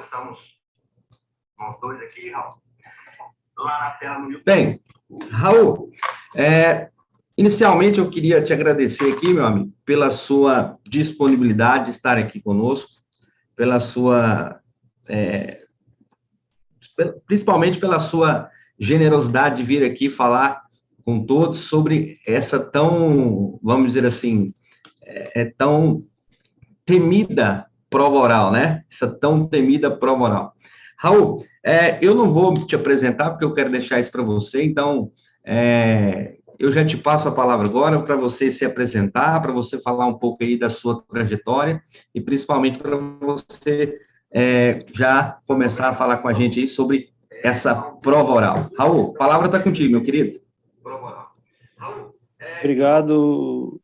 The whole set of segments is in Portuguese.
estamos nós dois aqui, Raul. Lá na tela no YouTube. Bem, Raul, inicialmente eu queria te agradecer aqui, meu amigo, pela sua disponibilidade de estar aqui conosco, pela sua, principalmente pela sua generosidade de vir aqui falar com todos sobre essa tão, vamos dizer assim, tão temida prova oral, né? Essa tão temida prova oral. Raul, eu não vou te apresentar, porque eu quero deixar isso para você, então, eu já te passo a palavra agora para você se apresentar, para você falar um pouco aí da sua trajetória, e principalmente para você já começar a falar com a gente aí sobre essa prova oral. Raul, a palavra está contigo, meu querido. Obrigado,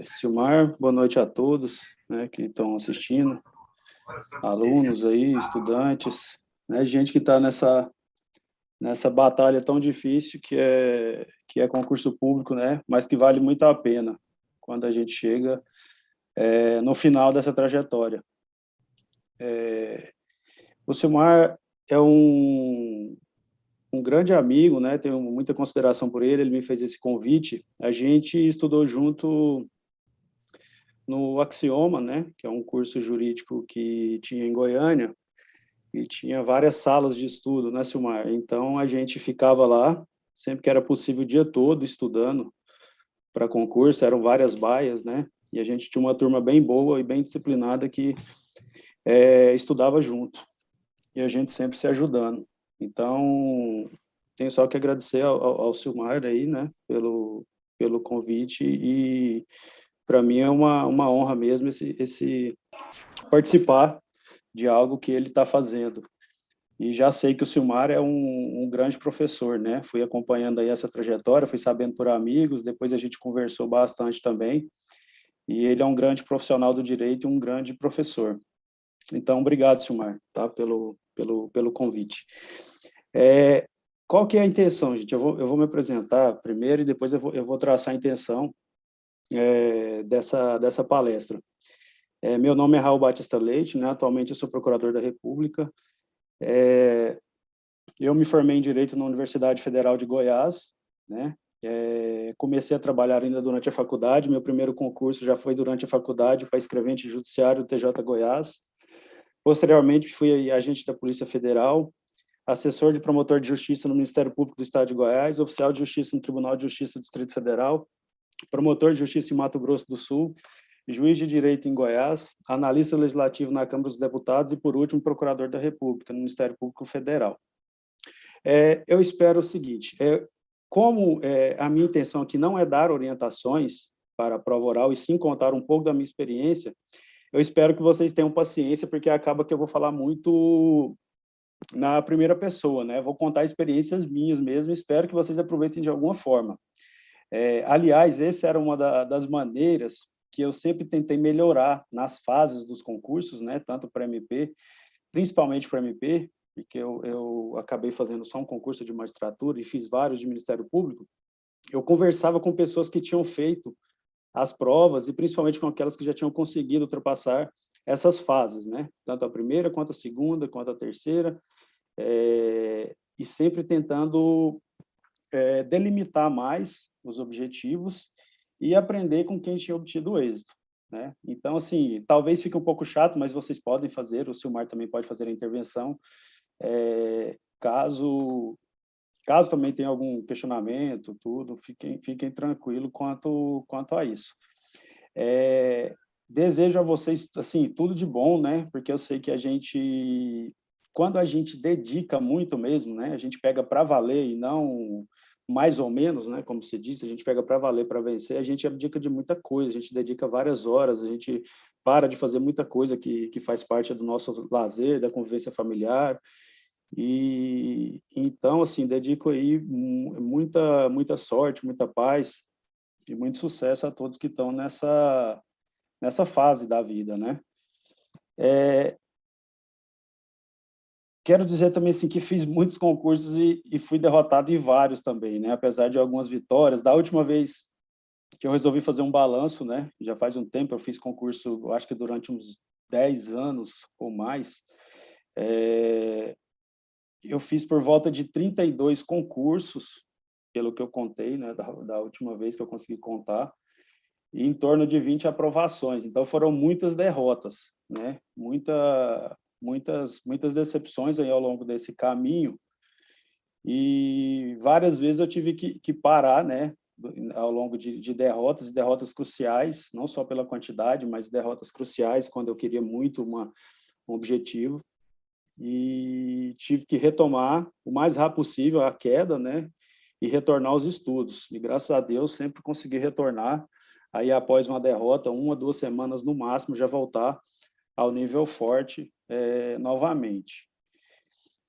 Silmar, boa noite a todos, né, que estão assistindo, alunos aí, estudantes, né, gente que está nessa batalha tão difícil que é concurso público, né, mas que vale muito a pena quando a gente chega no final dessa trajetória. O Silmar é um grande amigo, né? Tenho muita consideração por ele. Ele me fez esse convite. A gente estudou junto no Axioma, né? Que é um curso jurídico que tinha em Goiânia e tinha várias salas de estudo, né, Silmar? Então a gente ficava lá sempre que era possível o dia todo estudando para concurso. Eram várias baias, né? E a gente tinha uma turma bem boa e bem disciplinada que estudava junto. E a gente sempre se ajudando. Então, tenho só que agradecer ao Silmar aí, né, pelo convite, e para mim é uma honra mesmo esse participar de algo que ele está fazendo. E já sei que o Silmar é um grande professor, né, fui acompanhando aí essa trajetória, fui sabendo por amigos, depois a gente conversou bastante também, e ele é um grande profissional do direito e um grande professor. Então, obrigado, Silmar, tá, pelo convite. Qual que é a intenção, gente? Eu vou me apresentar primeiro e depois eu vou traçar a intenção dessa palestra. Meu nome é Raul Batista Leite, né? Atualmente eu sou procurador da República. Eu me formei em Direito na Universidade Federal de Goiás, né? Comecei a trabalhar ainda durante a faculdade. Meu primeiro concurso já foi durante a faculdade para escrevente judiciário do TJ Goiás. Posteriormente, fui agente da Polícia Federal, assessor de promotor de justiça no Ministério Público do Estado de Goiás, oficial de justiça no Tribunal de Justiça do Distrito Federal, promotor de justiça em Mato Grosso do Sul, juiz de direito em Goiás, analista legislativo na Câmara dos Deputados e, por último, procurador da República no Ministério Público Federal. Eu espero o seguinte, como a minha intenção aqui não é dar orientações para a prova oral, e sim contar um pouco da minha experiência, eu espero que vocês tenham paciência, porque acaba que eu vou falar muito na primeira pessoa, né? Vou contar experiências minhas mesmo, espero que vocês aproveitem de alguma forma. Aliás, essa era uma das maneiras que eu sempre tentei melhorar nas fases dos concursos, né? Tanto para MP, principalmente para MP, porque eu acabei fazendo só um concurso de magistratura e fiz vários de Ministério Público. Eu conversava com pessoas que tinham feito as provas, e principalmente com aquelas que já tinham conseguido ultrapassar essas fases, né? Tanto a primeira, quanto a segunda, quanto a terceira, e sempre tentando delimitar mais os objetivos e aprender com quem tinha obtido o êxito, né? Então, assim, talvez fique um pouco chato, mas vocês podem fazer, o Silmar também pode fazer a intervenção, caso também tenha algum questionamento, tudo, fiquem tranquilos quanto a isso. Desejo a vocês, assim, tudo de bom, né? Porque eu sei que quando a gente dedica muito mesmo, né? A gente pega para valer e não mais ou menos, né? Como se diz, a gente pega para valer, para vencer, a gente abdica de muita coisa, a gente dedica várias horas, a gente para de fazer muita coisa que faz parte do nosso lazer, da convivência familiar. E então, assim, dedico aí muita sorte, muita paz e muito sucesso a todos que estão nessa fase da vida, né? Quero dizer também assim que fiz muitos concursos e fui derrotado em vários também, né? Apesar de algumas vitórias. Da última vez que eu resolvi fazer um balanço, né? Já faz um tempo, eu fiz concurso, eu acho que durante uns 10 anos ou mais. Eu fiz por volta de 32 concursos, pelo que eu contei, né, da última vez que eu consegui contar, e em torno de 20 aprovações. Então, foram muitas derrotas, né? Muitas decepções aí ao longo desse caminho, e várias vezes eu tive que parar, né, ao longo de derrotas cruciais, não só pela quantidade, mas derrotas cruciais, quando eu queria muito um objetivo, e tive que retomar o mais rápido possível a queda, né, e retornar aos estudos. E graças a Deus sempre consegui retornar, aí após uma derrota, 1 a 2 semanas no máximo, já voltar ao nível forte novamente.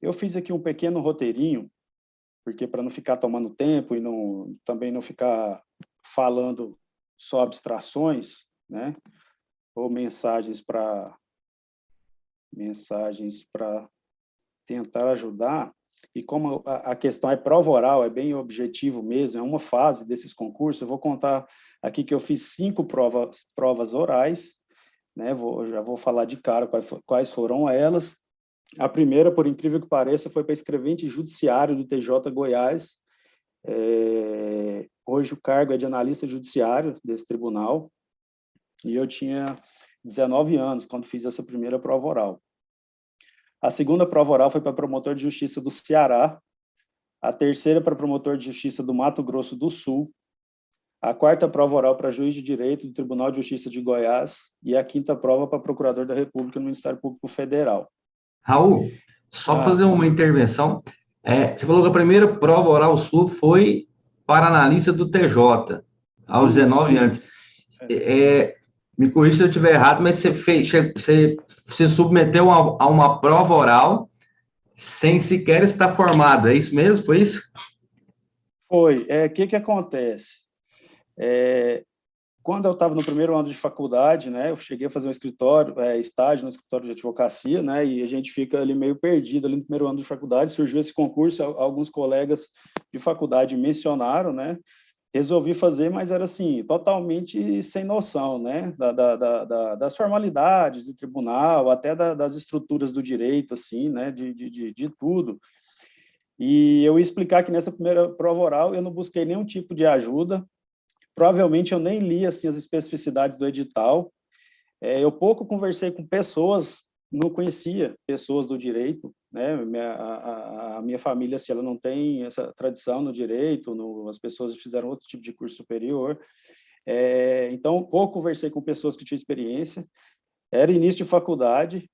Eu fiz aqui um pequeno roteirinho, porque para não ficar tomando tempo e também não ficar falando só abstrações, né, ou mensagens para tentar ajudar, e como a questão é prova oral, é bem objetivo mesmo, é uma fase desses concursos, eu vou contar aqui que eu fiz 5 provas orais, né, já vou falar de cara quais foram elas. A primeira, por incrível que pareça, foi para escrevente judiciário do TJ Goiás. Hoje o cargo é de analista judiciário desse tribunal, e eu tinha 19 anos quando fiz essa primeira prova oral. A segunda prova oral foi para promotor de justiça do Ceará, a terceira para promotor de justiça do Mato Grosso do Sul, a quarta prova oral para juiz de direito do Tribunal de Justiça de Goiás e a quinta prova para procurador da República no Ministério Público Federal. Raul, só fazer uma intervenção. Você falou que a primeira prova oral sua foi para analista do TJ, aos 19 anos. Me corrija se eu estiver errado, mas você se submeteu a uma prova oral sem sequer estar formado, é isso mesmo? Foi isso? Foi. O que acontece? Quando eu estava no primeiro ano de faculdade, né, eu cheguei a fazer um estágio no escritório de advocacia, né, e a gente fica ali meio perdido ali no primeiro ano de faculdade. Surgiu esse concurso, alguns colegas de faculdade mencionaram, né, resolvi fazer, mas era assim, totalmente sem noção, né, das formalidades do tribunal, até das estruturas do direito, assim, né, de tudo. E eu ia explicar que nessa primeira prova oral eu não busquei nenhum tipo de ajuda. Provavelmente eu nem li assim, as especificidades do edital. Eu pouco conversei com pessoas, não conhecia pessoas do direito, né? A minha família, assim, ela não tem essa tradição no direito, as pessoas fizeram outro tipo de curso superior. Então, pouco conversei com pessoas que tinham experiência. Era início de faculdade,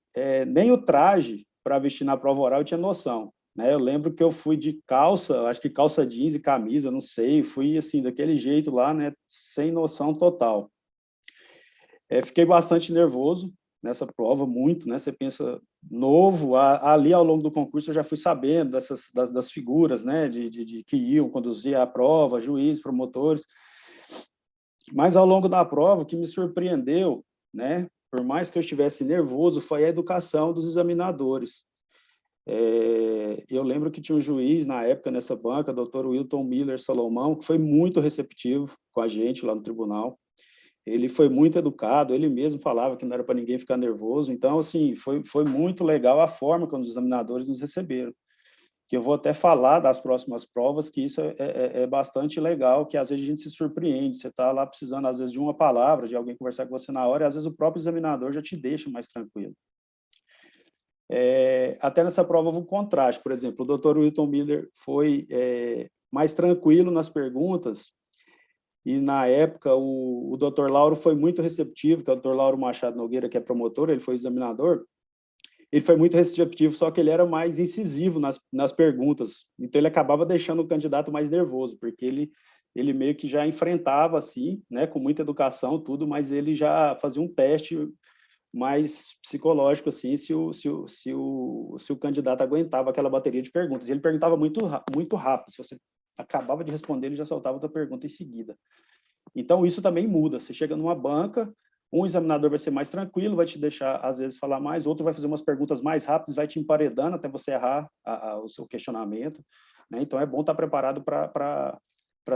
nem o traje para vestir na prova oral eu tinha noção. Né? Eu lembro que eu fui de calça, acho que calça jeans e camisa, não sei, fui assim, daquele jeito lá, né, sem noção total. Fiquei bastante nervoso nessa prova, muito, né, você pensa, novo, ali ao longo do concurso eu já fui sabendo das figuras, né, de que iam conduzir a prova, juízes, promotores, mas ao longo da prova, o que me surpreendeu, né, por mais que eu estivesse nervoso, foi a educação dos examinadores. Eu lembro que tinha um juiz na época nessa banca, Dr. Wilton Miller Salomão, que foi muito receptivo com a gente lá no tribunal. Ele foi muito educado, ele mesmo falava que não era para ninguém ficar nervoso. Então, assim, foi muito legal a forma como os examinadores nos receberam. Que eu vou até falar das próximas provas, que isso é bastante legal, que às vezes a gente se surpreende. Você está lá precisando, às vezes, de uma palavra, de alguém conversar com você na hora, e às vezes o próprio examinador já te deixa mais tranquilo. Até nessa prova houve um contraste, por exemplo, o Dr. Wilton Miller foi mais tranquilo nas perguntas, e na época o Dr. Lauro foi muito receptivo, que é o Dr. Lauro Machado Nogueira, que é promotor, ele foi examinador, ele foi muito receptivo, só que ele era mais incisivo nas perguntas, então ele acabava deixando o candidato mais nervoso, porque ele meio que já enfrentava, assim, né, com muita educação, tudo, mas ele já fazia um teste mais psicológico, assim, se o candidato aguentava aquela bateria de perguntas. E ele perguntava muito rápido, se você acabava de responder, ele já soltava outra pergunta em seguida. Então, isso também muda. Você chega numa banca, um examinador vai ser mais tranquilo, vai te deixar, às vezes, falar mais, outro vai fazer umas perguntas mais rápidas, vai te emparedando até você errar o seu questionamento. Né? Então, é bom estar preparado para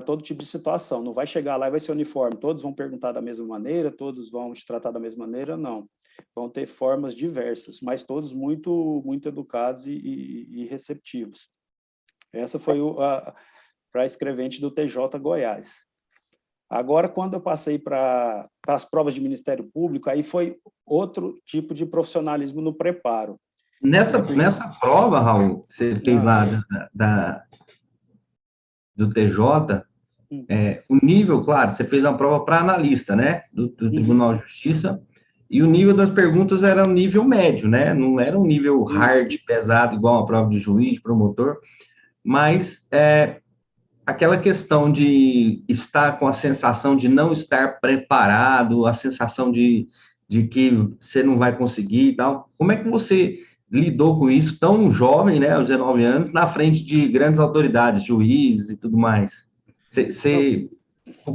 todo tipo de situação. Não vai chegar lá e vai ser uniforme. Todos vão perguntar da mesma maneira, todos vão te tratar da mesma maneira, não. vão ter formas diversas, mas todos muito, muito educados e receptivos. Essa foi para escrevente do TJ Goiás. Agora, quando eu passei para as provas de Ministério Público, aí foi outro tipo de profissionalismo no preparo. Nessa prova, Raul, que você fez lá do TJ, o nível, claro, você fez uma prova para analista, né, do Tribunal de Justiça, e o nível das perguntas era um nível médio, né, não era um nível hard, pesado, igual uma prova de juiz, de promotor, mas aquela questão de estar com a sensação de não estar preparado, a sensação de que você não vai conseguir e tal, como é que você lidou com isso tão jovem, né, aos 19 anos, na frente de grandes autoridades, juízes e tudo mais?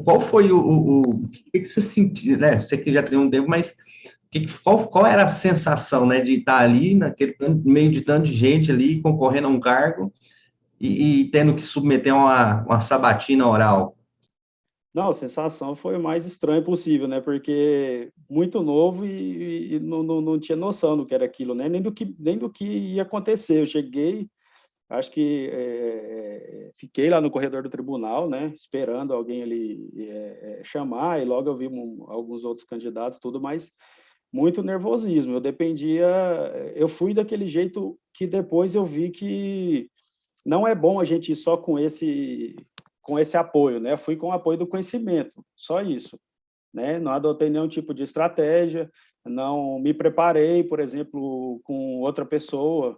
Qual foi o que você sentiu, né? Você que já tem um tempo, mas qual era a sensação, né, de estar ali naquele meio de tanta gente ali concorrendo a um cargo e tendo que submeter uma sabatina oral? Não, a sensação foi o mais estranha possível, né? Porque muito novo e não tinha noção do que era aquilo, né? Nem do que ia acontecer. Eu cheguei, acho que fiquei lá no corredor do tribunal, né? Esperando alguém ali chamar, e logo eu vi alguns outros candidatos, tudo, mas muito nervosismo. Eu fui daquele jeito que depois eu vi que não é bom a gente ir só com esse apoio, né? Fui com o apoio do conhecimento, só isso, né? Não adotei nenhum tipo de estratégia, não me preparei, por exemplo, com outra pessoa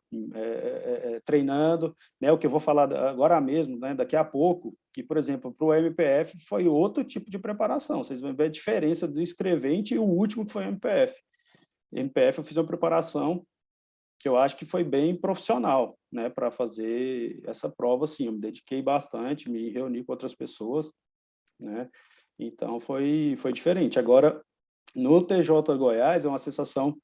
treinando, né? O que eu vou falar agora mesmo, né? Daqui a pouco, que, por exemplo, para o MPF foi outro tipo de preparação. Vocês vão ver a diferença do escrevente e o último que foi o MPF. MPF eu fiz uma preparação que eu acho que foi bem profissional, né, para fazer essa prova, assim, eu me dediquei bastante, me reuni com outras pessoas, né, então foi diferente. Agora, no TJ Goiás, é uma sensação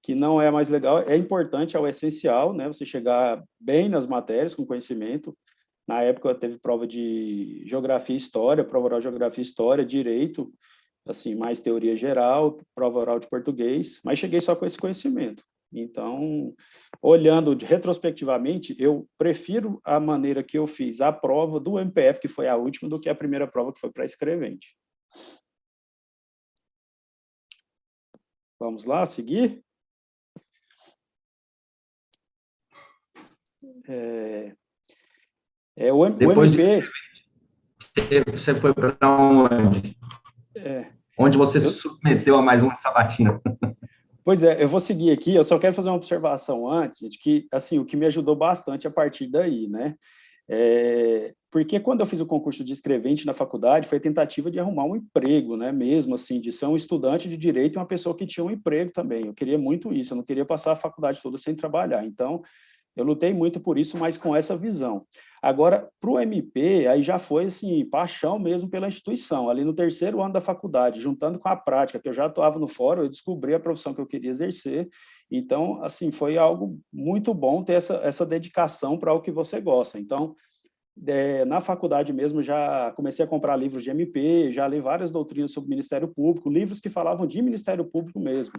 que não é mais legal, é importante, é o essencial, né, você chegar bem nas matérias, com conhecimento. Na época teve prova de geografia e história, prova oral de geografia e história, direito, assim, mais teoria geral, prova oral de português, mas cheguei só com esse conhecimento. Então, olhando retrospectivamente, eu prefiro a maneira que eu fiz a prova do MPF, que foi a última, do que a primeira prova, que foi para escrevente. Vamos lá, seguir? O MP... Você foi para onde? Onde você submeteu a mais uma sabatina? Pois é, eu vou seguir aqui, eu só quero fazer uma observação antes, de que, assim, o que me ajudou bastante a partir daí, né? Porque quando eu fiz o concurso de escrevente na faculdade, foi a tentativa de arrumar um emprego, né? Mesmo assim, de ser um estudante de direito e uma pessoa que tinha um emprego também. Eu queria muito isso, eu não queria passar a faculdade toda sem trabalhar. Então, eu lutei muito por isso, mas com essa visão. Agora, para o MP, aí já foi assim, paixão mesmo pela instituição. Ali no terceiro ano da faculdade, juntando com a prática, que eu já atuava no fórum, eu descobri a profissão que eu queria exercer. Então, assim, foi algo muito bom ter essa dedicação para o que você gosta. Então, na faculdade mesmo, já comecei a comprar livros de MP, já li várias doutrinas sobre Ministério Público, livros que falavam de Ministério Público mesmo,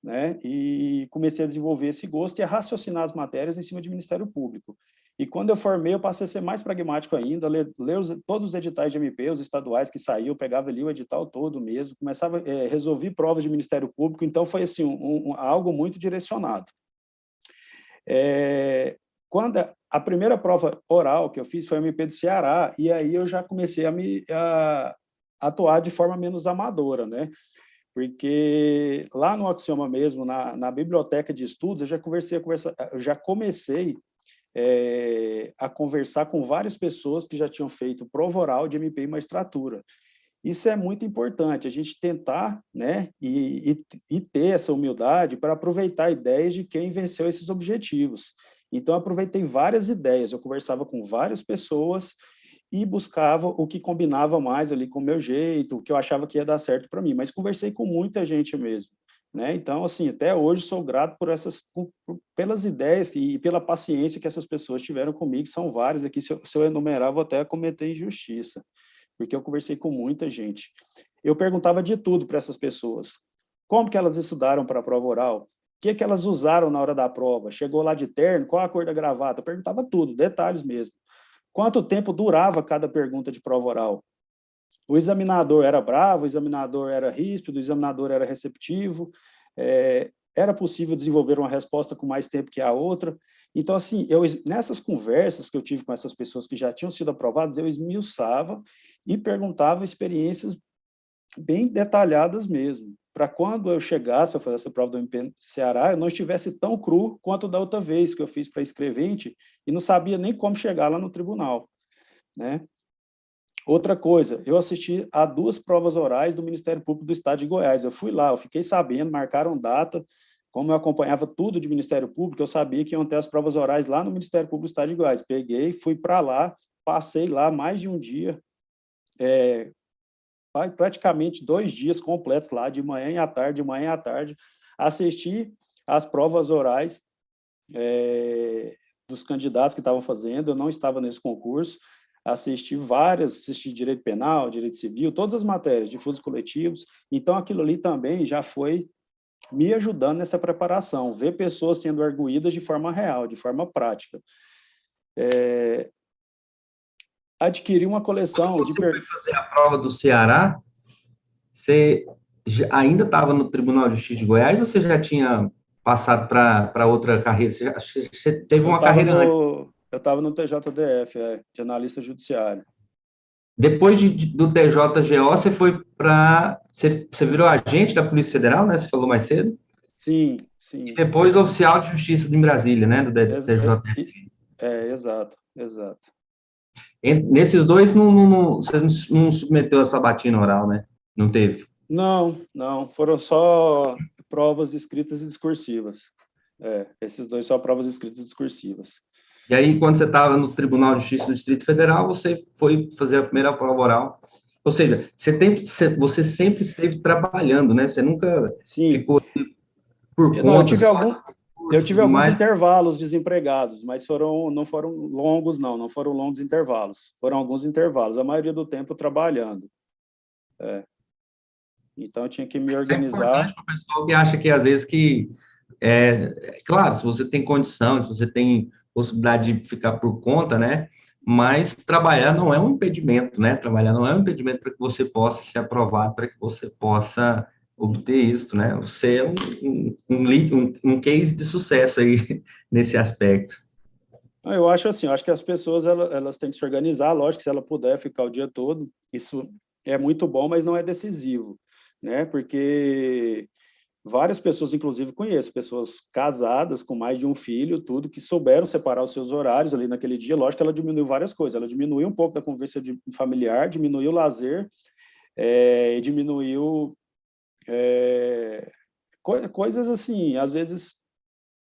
né? E comecei a desenvolver esse gosto e a raciocinar as matérias em cima de Ministério Público. E quando eu formei, eu passei a ser mais pragmático ainda, ler todos os editais de MP, os estaduais que saíam, eu pegava ali o edital todo mesmo, começava a resolver provas de Ministério Público, então foi assim, algo muito direcionado. Quando a primeira prova oral que eu fiz foi a MP do Ceará, e aí eu já comecei a atuar de forma menos amadora, né? Porque lá no Axioma mesmo, na biblioteca de estudos, eu já comecei a conversar com várias pessoas que já tinham feito prova oral de MP e magistratura. Isso é muito importante, a gente tentar, né, e ter essa humildade para aproveitar ideias de quem venceu esses objetivos. Então, eu aproveitei várias ideias, eu conversava com várias pessoas e buscava o que combinava mais ali com o meu jeito, o que eu achava que ia dar certo para mim, mas conversei com muita gente mesmo, né? Então, assim, até hoje sou grato pelas ideias e pela paciência que essas pessoas tiveram comigo, são várias aqui, se eu enumerar, vou até cometer injustiça, porque eu conversei com muita gente. Eu perguntava de tudo para essas pessoas. como que elas estudaram para a prova oral, o que que elas usaram na hora da prova, chegou lá de terno, qual a cor da gravata, eu perguntava tudo, detalhes mesmo. Quanto tempo durava cada pergunta de prova oral? O examinador era bravo, o examinador era ríspido, o examinador era receptivo, era possível desenvolver uma resposta com mais tempo que a outra. Então, assim, nessas conversas que eu tive com essas pessoas que já tinham sido aprovadas, eu esmiuçava e perguntava experiências bem detalhadas mesmo, para quando eu chegasse a fazer essa prova do MP no Ceará, eu não estivesse tão cru quanto da outra vez que eu fiz para escrevente e não sabia nem como chegar lá no tribunal, né? Outra coisa, eu assisti a 2 provas orais do Ministério Público do Estado de Goiás. Eu fui lá, eu fiquei sabendo, marcaram data. Como eu acompanhava tudo de Ministério Público, eu sabia que iam ter as provas orais lá no Ministério Público do Estado de Goiás. Peguei, fui para lá, passei lá mais de um dia, praticamente 2 dias completos lá, de manhã à tarde, assisti às provas orais dos candidatos que estavam fazendo. Eu não estava nesse concurso. Assisti direito penal, direito civil, todas as matérias, difusos coletivos. Então, aquilo ali também já foi me ajudando nessa preparação, ver pessoas sendo arguídas de forma real, de forma prática. Adquirir uma coleção Quando você foi fazer a prova do Ceará, você ainda estava no Tribunal de Justiça de Goiás ou você já tinha passado para outra carreira? Acho que você teve uma carreira antes. Eu estava no TJDF, de analista judiciário. Depois do TJGO, você foi para... Você virou agente da Polícia Federal, né? Você falou mais cedo? Sim, sim. E depois oficial de justiça em Brasília, né? Do TJF. Exato, exato. Nesses dois, você não submeteu a sabatina oral, né? Não teve? Não. Foram só provas escritas e discursivas. Esses dois só provas escritas e discursivas. E aí, quando você estava no Tribunal de Justiça do Distrito Federal, você foi fazer a primeira prova oral. Ou seja, você sempre esteve trabalhando, né? Você nunca ficou por conta. Eu tive alguns intervalos desempregados, mas não foram longos, não foram longos intervalos. Foram alguns intervalos, a maioria do tempo trabalhando. Então, eu tinha que me organizar. É importante para o pessoal que acha que, às vezes, claro, se você tem condição, se você tem possibilidade de ficar por conta, né? Mas trabalhar não é um impedimento, né? Trabalhar não é um impedimento para que você possa ser aprovado, para que você possa obter isso, né? Você é um case de sucesso aí nesse aspecto. Eu acho assim, que as pessoas elas têm que se organizar, lógico que se ela puder ficar o dia todo, isso é muito bom, mas não é decisivo, né? Porque várias pessoas, inclusive conheço, pessoas casadas com mais de um filho, tudo, que souberam separar os seus horários ali naquele dia. Lógico que ela diminuiu várias coisas, ela diminuiu um pouco da convivência familiar, diminuiu o lazer, e diminuiu coisas assim, às vezes,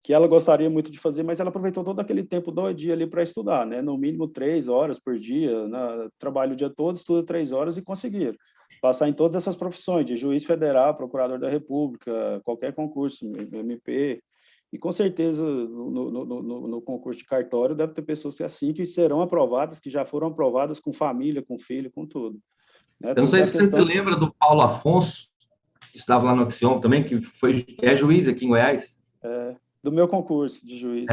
que ela gostaria muito de fazer, mas ela aproveitou todo aquele tempo do dia ali para estudar, né? No mínimo 3 horas por dia, trabalho o dia todo, estuda 3 horas e conseguiram passar em todas essas profissões, de juiz federal, procurador da República, qualquer concurso, MP, e com certeza no concurso de cartório deve ter pessoas assim que serão aprovadas, que já foram aprovadas com família, com filho, com tudo. Né? Eu não sei se você lembra do Paulo Afonso, que estava lá no Axiom também, que é juiz aqui em Goiás. Do meu concurso de juiz.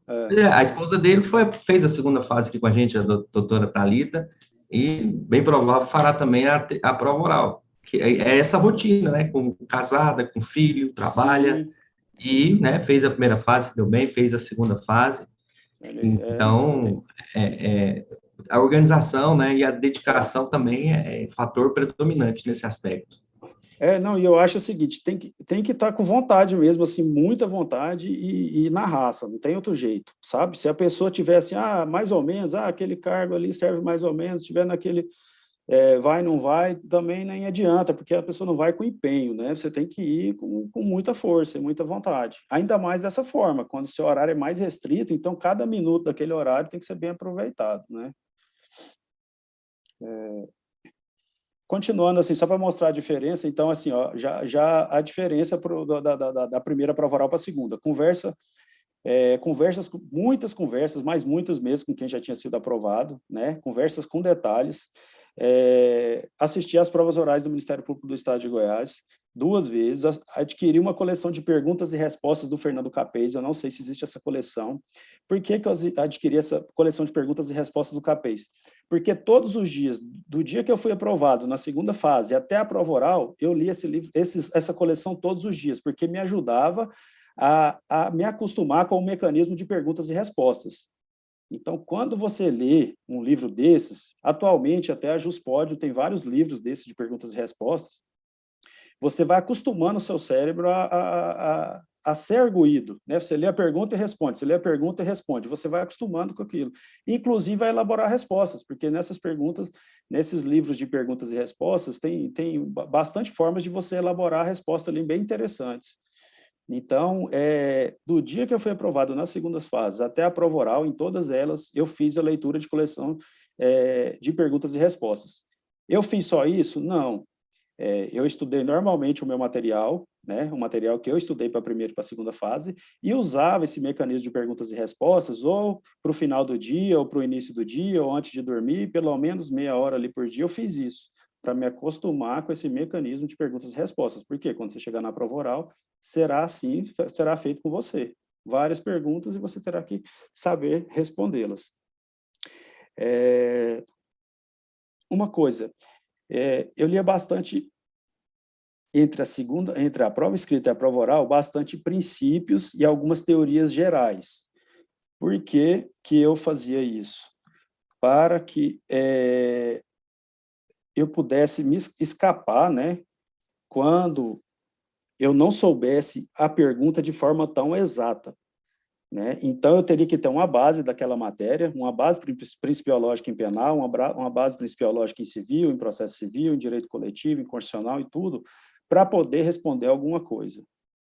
A esposa dele fez a segunda fase aqui com a gente, a doutora Thalita, e bem provável fará também a prova oral, que é essa rotina, né? Casada, com filho, trabalha, sim. E, né, fez a primeira fase, deu bem, fez a segunda fase. Então, a organização, né, e a dedicação também é fator predominante nesse aspecto. E eu acho o seguinte, tem que estar com vontade mesmo, assim, muita vontade e na raça, não tem outro jeito, sabe? Se a pessoa tiver assim, mais ou menos, aquele cargo ali serve mais ou menos, estiver naquele vai, não vai, também nem adianta, porque a pessoa não vai com empenho, né? Você tem que ir com muita força e muita vontade. Ainda mais dessa forma, quando o seu horário é mais restrito, então cada minuto daquele horário tem que ser bem aproveitado, né? Continuando assim, só para mostrar a diferença, então assim, já a diferença da primeira prova oral para a segunda, muitas conversas, mas muitas mesmo com quem já tinha sido aprovado, né? Conversas com detalhes, assisti às provas orais do Ministério Público do Estado de Goiás, 2 vezes, adquiri uma coleção de perguntas e respostas do Fernando Capês, eu não sei se existe essa coleção. Por que que eu adquiri essa coleção de perguntas e respostas do Capês? Porque todos os dias, do dia que eu fui aprovado na segunda fase até a prova oral, eu li esse livro, essa coleção todos os dias, porque me ajudava a me acostumar com o mecanismo de perguntas e respostas. Então, quando você lê um livro desses, atualmente até a Juspódio tem vários livros desses de perguntas e respostas, você vai acostumando o seu cérebro a ser arguído, né? Você lê a pergunta e responde, você lê a pergunta e responde, você vai acostumando com aquilo. Inclusive, vai elaborar respostas, porque nessas perguntas, nesses livros de perguntas e respostas, tem bastante formas de você elaborar respostas ali bem interessantes. Então, do dia que eu fui aprovado nas segundas fases até a prova oral, em todas elas, eu fiz a leitura de coleção de perguntas e respostas. Eu fiz só isso? Não. Eu estudei normalmente o meu material, né, o material que eu estudei para a primeira e para a segunda fase, e usava esse mecanismo de perguntas e respostas ou para o final do dia, ou para o início do dia, ou antes de dormir, pelo menos meia hora ali por dia, eu fiz isso, para me acostumar com esse mecanismo de perguntas e respostas. Porque quando você chegar na prova oral, será assim, será feito com você. Várias perguntas e você terá que saber respondê-las. Uma coisa, eu lia bastante entre a prova escrita e a prova oral, bastante princípios e algumas teorias gerais. Por que que eu fazia isso? Para que eu pudesse me escapar, né, quando eu não soubesse a pergunta de forma tão exata, né? Então, eu teria que ter uma base daquela matéria, uma base principiológica em penal, uma base principiológica em civil, em processo civil, em direito coletivo, em constitucional e tudo, para poder responder alguma coisa,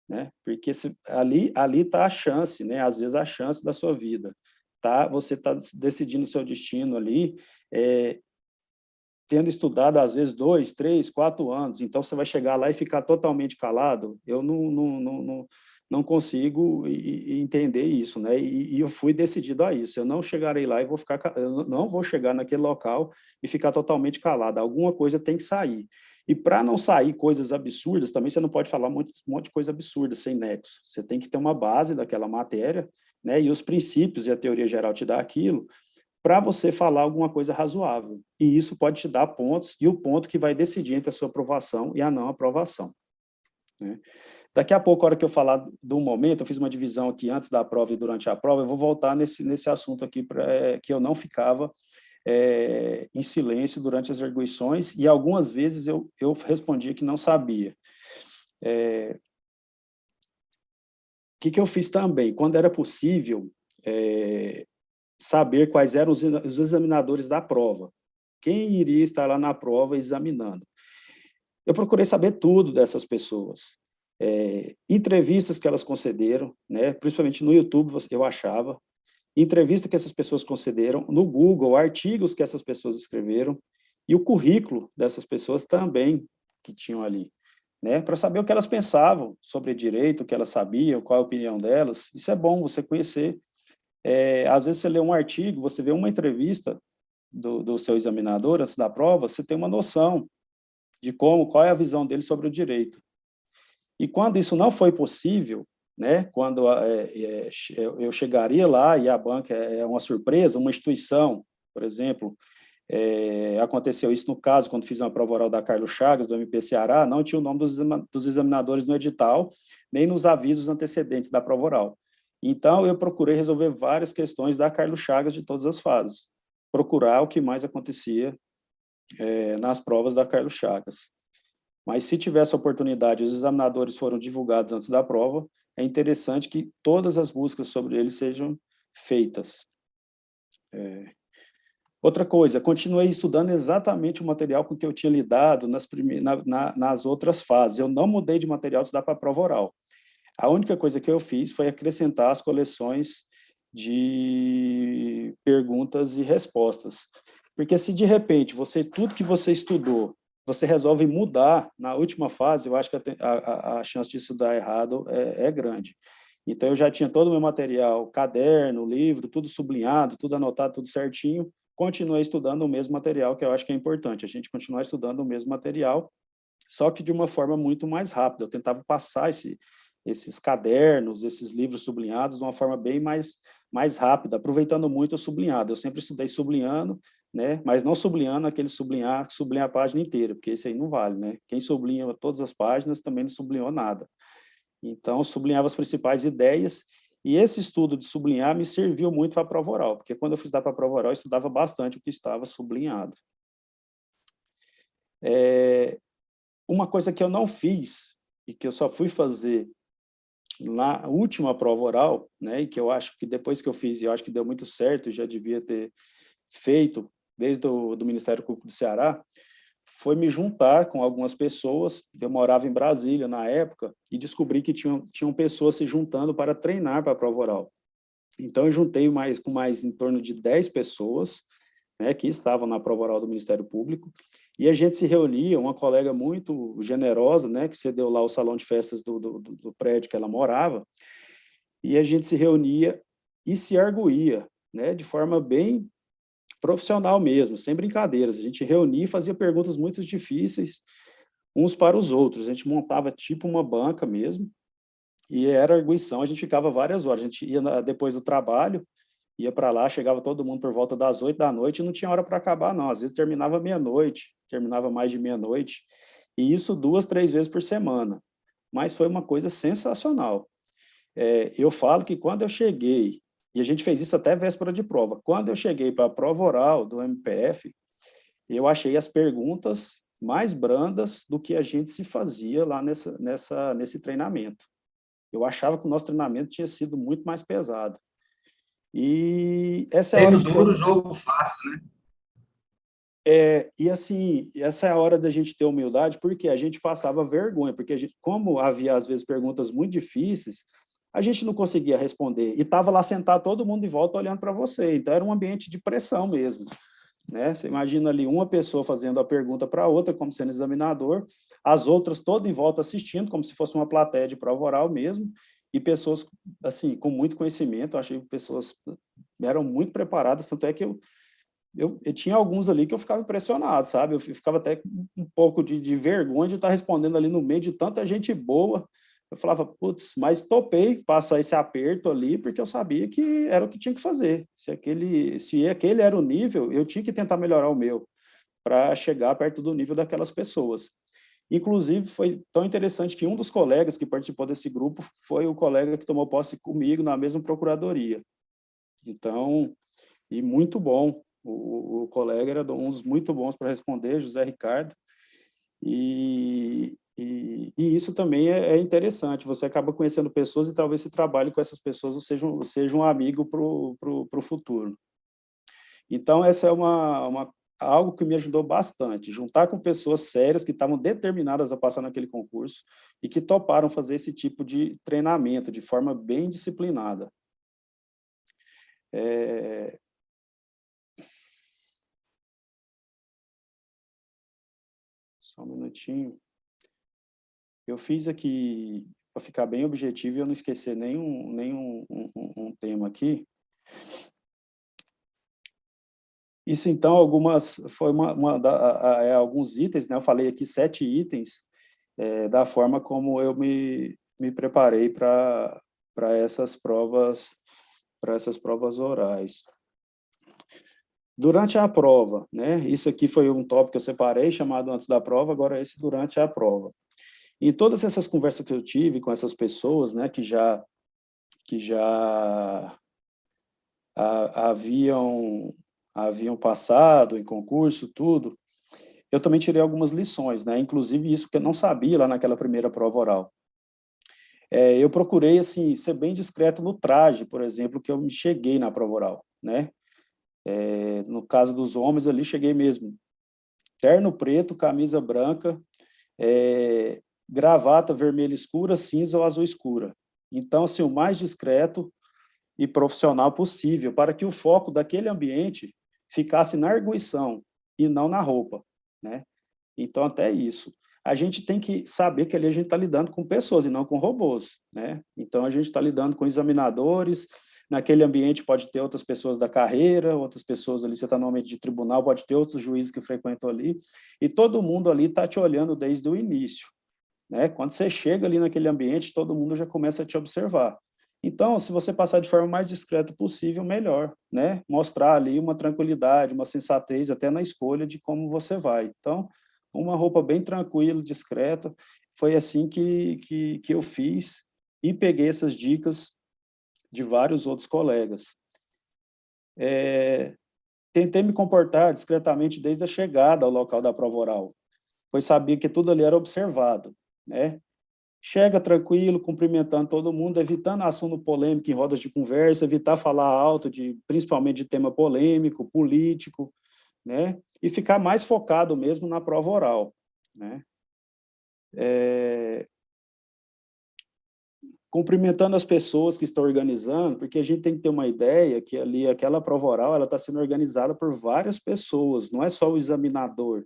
né? Porque ali está a chance, né? Às vezes a chance da sua vida, tá? Você está decidindo o seu destino ali, tendo estudado às vezes 2, 3, 4 anos, então você vai chegar lá e ficar totalmente calado. Eu não consigo entender isso, né? E eu fui decidido a isso. Eu não chegarei lá e eu não vou chegar naquele local e ficar totalmente calado. Alguma coisa tem que sair. E para não sair coisas absurdas, também você não pode falar um monte de coisa absurda sem nexo. Você tem que ter uma base daquela matéria, né? E os princípios e a teoria geral te dá aquilo para você falar alguma coisa razoável. E isso pode te dar pontos, e o ponto que vai decidir entre a sua aprovação e a não aprovação, né? Daqui a pouco, a hora que eu falar do momento, eu fiz uma divisão aqui antes da prova e durante a prova, eu vou voltar nesse assunto aqui, que eu não ficava em silêncio durante as arguições, e algumas vezes eu respondia que não sabia. O que eu fiz também? Quando era possível, saber quais eram os examinadores da prova, quem iria estar lá na prova examinando. Eu procurei saber tudo dessas pessoas, entrevistas que elas concederam, né, principalmente no YouTube eu achava, entrevista que essas pessoas concederam, no Google, artigos que essas pessoas escreveram, e o currículo dessas pessoas também que tinham ali, né, para saber o que elas pensavam sobre direito, o que elas sabiam, qual a opinião delas. Isso é bom, você conhecer. Às vezes você lê um artigo, você vê uma entrevista do seu examinador antes da prova, você tem uma noção de qual é a visão dele sobre o direito. E quando isso não foi possível, né, quando eu chegaria lá e a banca é uma surpresa, uma instituição, por exemplo, aconteceu isso no caso, quando fiz uma prova oral da Carlos Chagas, do MP Ceará, não tinha o nome dos examinadores no edital, nem nos avisos antecedentes da prova oral. Então, eu procurei resolver várias questões da Carlos Chagas de todas as fases, procurar o que mais acontecia nas provas da Carlos Chagas. Mas se tivesse oportunidade, os examinadores foram divulgados antes da prova, é interessante que todas as buscas sobre eles sejam feitas. Outra coisa, continuei estudando exatamente o material com que eu tinha lidado nas outras fases. Eu não mudei de material de estudar para a prova oral. A única coisa que eu fiz foi acrescentar as coleções de perguntas e respostas. Porque se de repente tudo que você estudou, você resolve mudar na última fase, eu acho que a chance disso dar errado é grande. Então, eu já tinha todo o meu material, caderno, livro, tudo sublinhado, tudo anotado, tudo certinho. Continuei estudando o mesmo material, que eu acho que é importante, a gente continuar estudando o mesmo material, só que de uma forma muito mais rápida. Eu tentava passar esses cadernos, esses livros sublinhados de uma forma bem mais rápida, aproveitando muito o sublinhado. Eu sempre estudei sublinhando, né? Mas não sublinhando aquele sublinhar a página inteira, porque isso aí não vale, né? Quem sublinha todas as páginas também não sublinhou nada. Então, sublinhava as principais ideias, e esse estudo de sublinhar me serviu muito para a prova oral, porque quando eu fiz para a prova oral, eu estudava bastante o que estava sublinhado. Uma coisa que eu não fiz, e que eu só fui fazer na última prova oral, né, e que eu acho que depois que eu fiz, eu acho que deu muito certo, já devia ter feito desde do Ministério Público do Ceará, foi me juntar com algumas pessoas. Eu morava em Brasília na época e descobri que tinham pessoas se juntando para treinar para a prova oral. Então, eu juntei com mais em torno de 10 pessoas, né, que estavam na prova oral do Ministério Público, e a gente se reunia, uma colega muito generosa, né, que cedeu lá o salão de festas do prédio que ela morava, e a gente se reunia e se arguía, né, de forma bem profissional mesmo, sem brincadeiras. A gente reunia e fazia perguntas muito difíceis uns para os outros. A gente montava tipo uma banca mesmo, e era arguição. A gente ficava várias horas. A gente ia depois do trabalho, ia para lá, chegava todo mundo por volta das 8 da noite e não tinha hora para acabar, não. Às vezes terminava meia-noite, terminava mais de meia-noite, e isso 2, 3 vezes por semana. Mas foi uma coisa sensacional. Eu falo que quando eu cheguei, e a gente fez isso até véspera de prova, quando eu cheguei para a prova oral do MPF, eu achei as perguntas mais brandas do que a gente se fazia lá nesse treinamento. Eu achava que o nosso treinamento tinha sido muito mais pesado. E essa é a hora Treino duro, jogo fácil, né? E assim, essa é a hora da gente ter humildade, porque a gente passava vergonha, porque como havia às vezes perguntas muito difíceis, a gente não conseguia responder, e estava lá sentado todo mundo de volta olhando para você, então era um ambiente de pressão mesmo, né? Você imagina ali uma pessoa fazendo a pergunta para a outra, como sendo examinador, as outras todas em volta assistindo, como se fosse uma plateia de prova oral mesmo, e pessoas, assim, com muito conhecimento. Eu achei que pessoas eram muito preparadas, tanto é que eu tinha alguns ali que eu ficava impressionado, sabe? Eu ficava até com um pouco de vergonha de estar respondendo ali no meio de tanta gente boa. Eu falava, putz, mas topei passar esse aperto ali, porque eu sabia que era o que tinha que fazer. Se aquele era o nível, eu tinha que tentar melhorar o meu, para chegar perto do nível daquelas pessoas. Inclusive, foi tão interessante que um dos colegas que participou desse grupo foi o colega que tomou posse comigo na mesma procuradoria. Então, e muito bom. O colega era um dos muito bons para responder, José Ricardo, e isso também é interessante. Você acaba conhecendo pessoas e talvez se trabalhe com essas pessoas ou seja um amigo para o futuro. Então, essa é algo que me ajudou bastante, juntar com pessoas sérias que estavam determinadas a passar naquele concurso e que toparam fazer esse tipo de treinamento de forma bem disciplinada. Só um minutinho. Eu fiz aqui, para ficar bem objetivo e eu não esquecer nenhum um tema aqui. Isso, então, foi alguns itens, né? Eu falei aqui 7 itens, da forma como eu me preparei para essas provas orais. Durante a prova, né? Isso aqui foi um tópico que eu separei, chamado antes da prova, agora esse durante a prova. Em todas essas conversas que eu tive com essas pessoas, né, que já haviam passado em concurso, tudo, eu também tirei algumas lições, né, inclusive isso que eu não sabia lá naquela primeira prova oral. Eu procurei, assim, ser bem discreto no traje, por exemplo, que eu me cheguei na prova oral, né. No caso dos homens ali, cheguei mesmo, terno preto, camisa branca, gravata vermelha escura, cinza ou azul escura. Então, assim, o mais discreto e profissional possível, para que o foco daquele ambiente ficasse na arguição e não na roupa, né? Então, até isso. A gente tem que saber que ali a gente está lidando com pessoas e não com robôs, né? Então, a gente está lidando com examinadores, naquele ambiente pode ter outras pessoas da carreira, outras pessoas ali, você está no ambiente de tribunal, pode ter outros juízes que frequentam ali, e todo mundo ali está te olhando desde o início, né? Quando você chega ali naquele ambiente, todo mundo já começa a te observar. Então, se você passar de forma mais discreta possível, melhor, né? Mostrar ali uma tranquilidade, uma sensatez, até na escolha de como você vai. Então, uma roupa bem tranquila, discreta, foi assim que eu fiz e peguei essas dicas de vários outros colegas. Tentei me comportar discretamente desde a chegada ao local da prova oral, pois sabia que tudo ali era observado, né? Chega tranquilo, cumprimentando todo mundo, evitando assunto polêmico em rodas de conversa, evitar falar alto, principalmente de tema polêmico, político, né? E ficar mais focado mesmo na prova oral, né? Cumprimentando as pessoas que estão organizando, porque a gente tem que ter uma ideia que ali aquela prova oral ela está sendo organizada por várias pessoas, não é só o examinador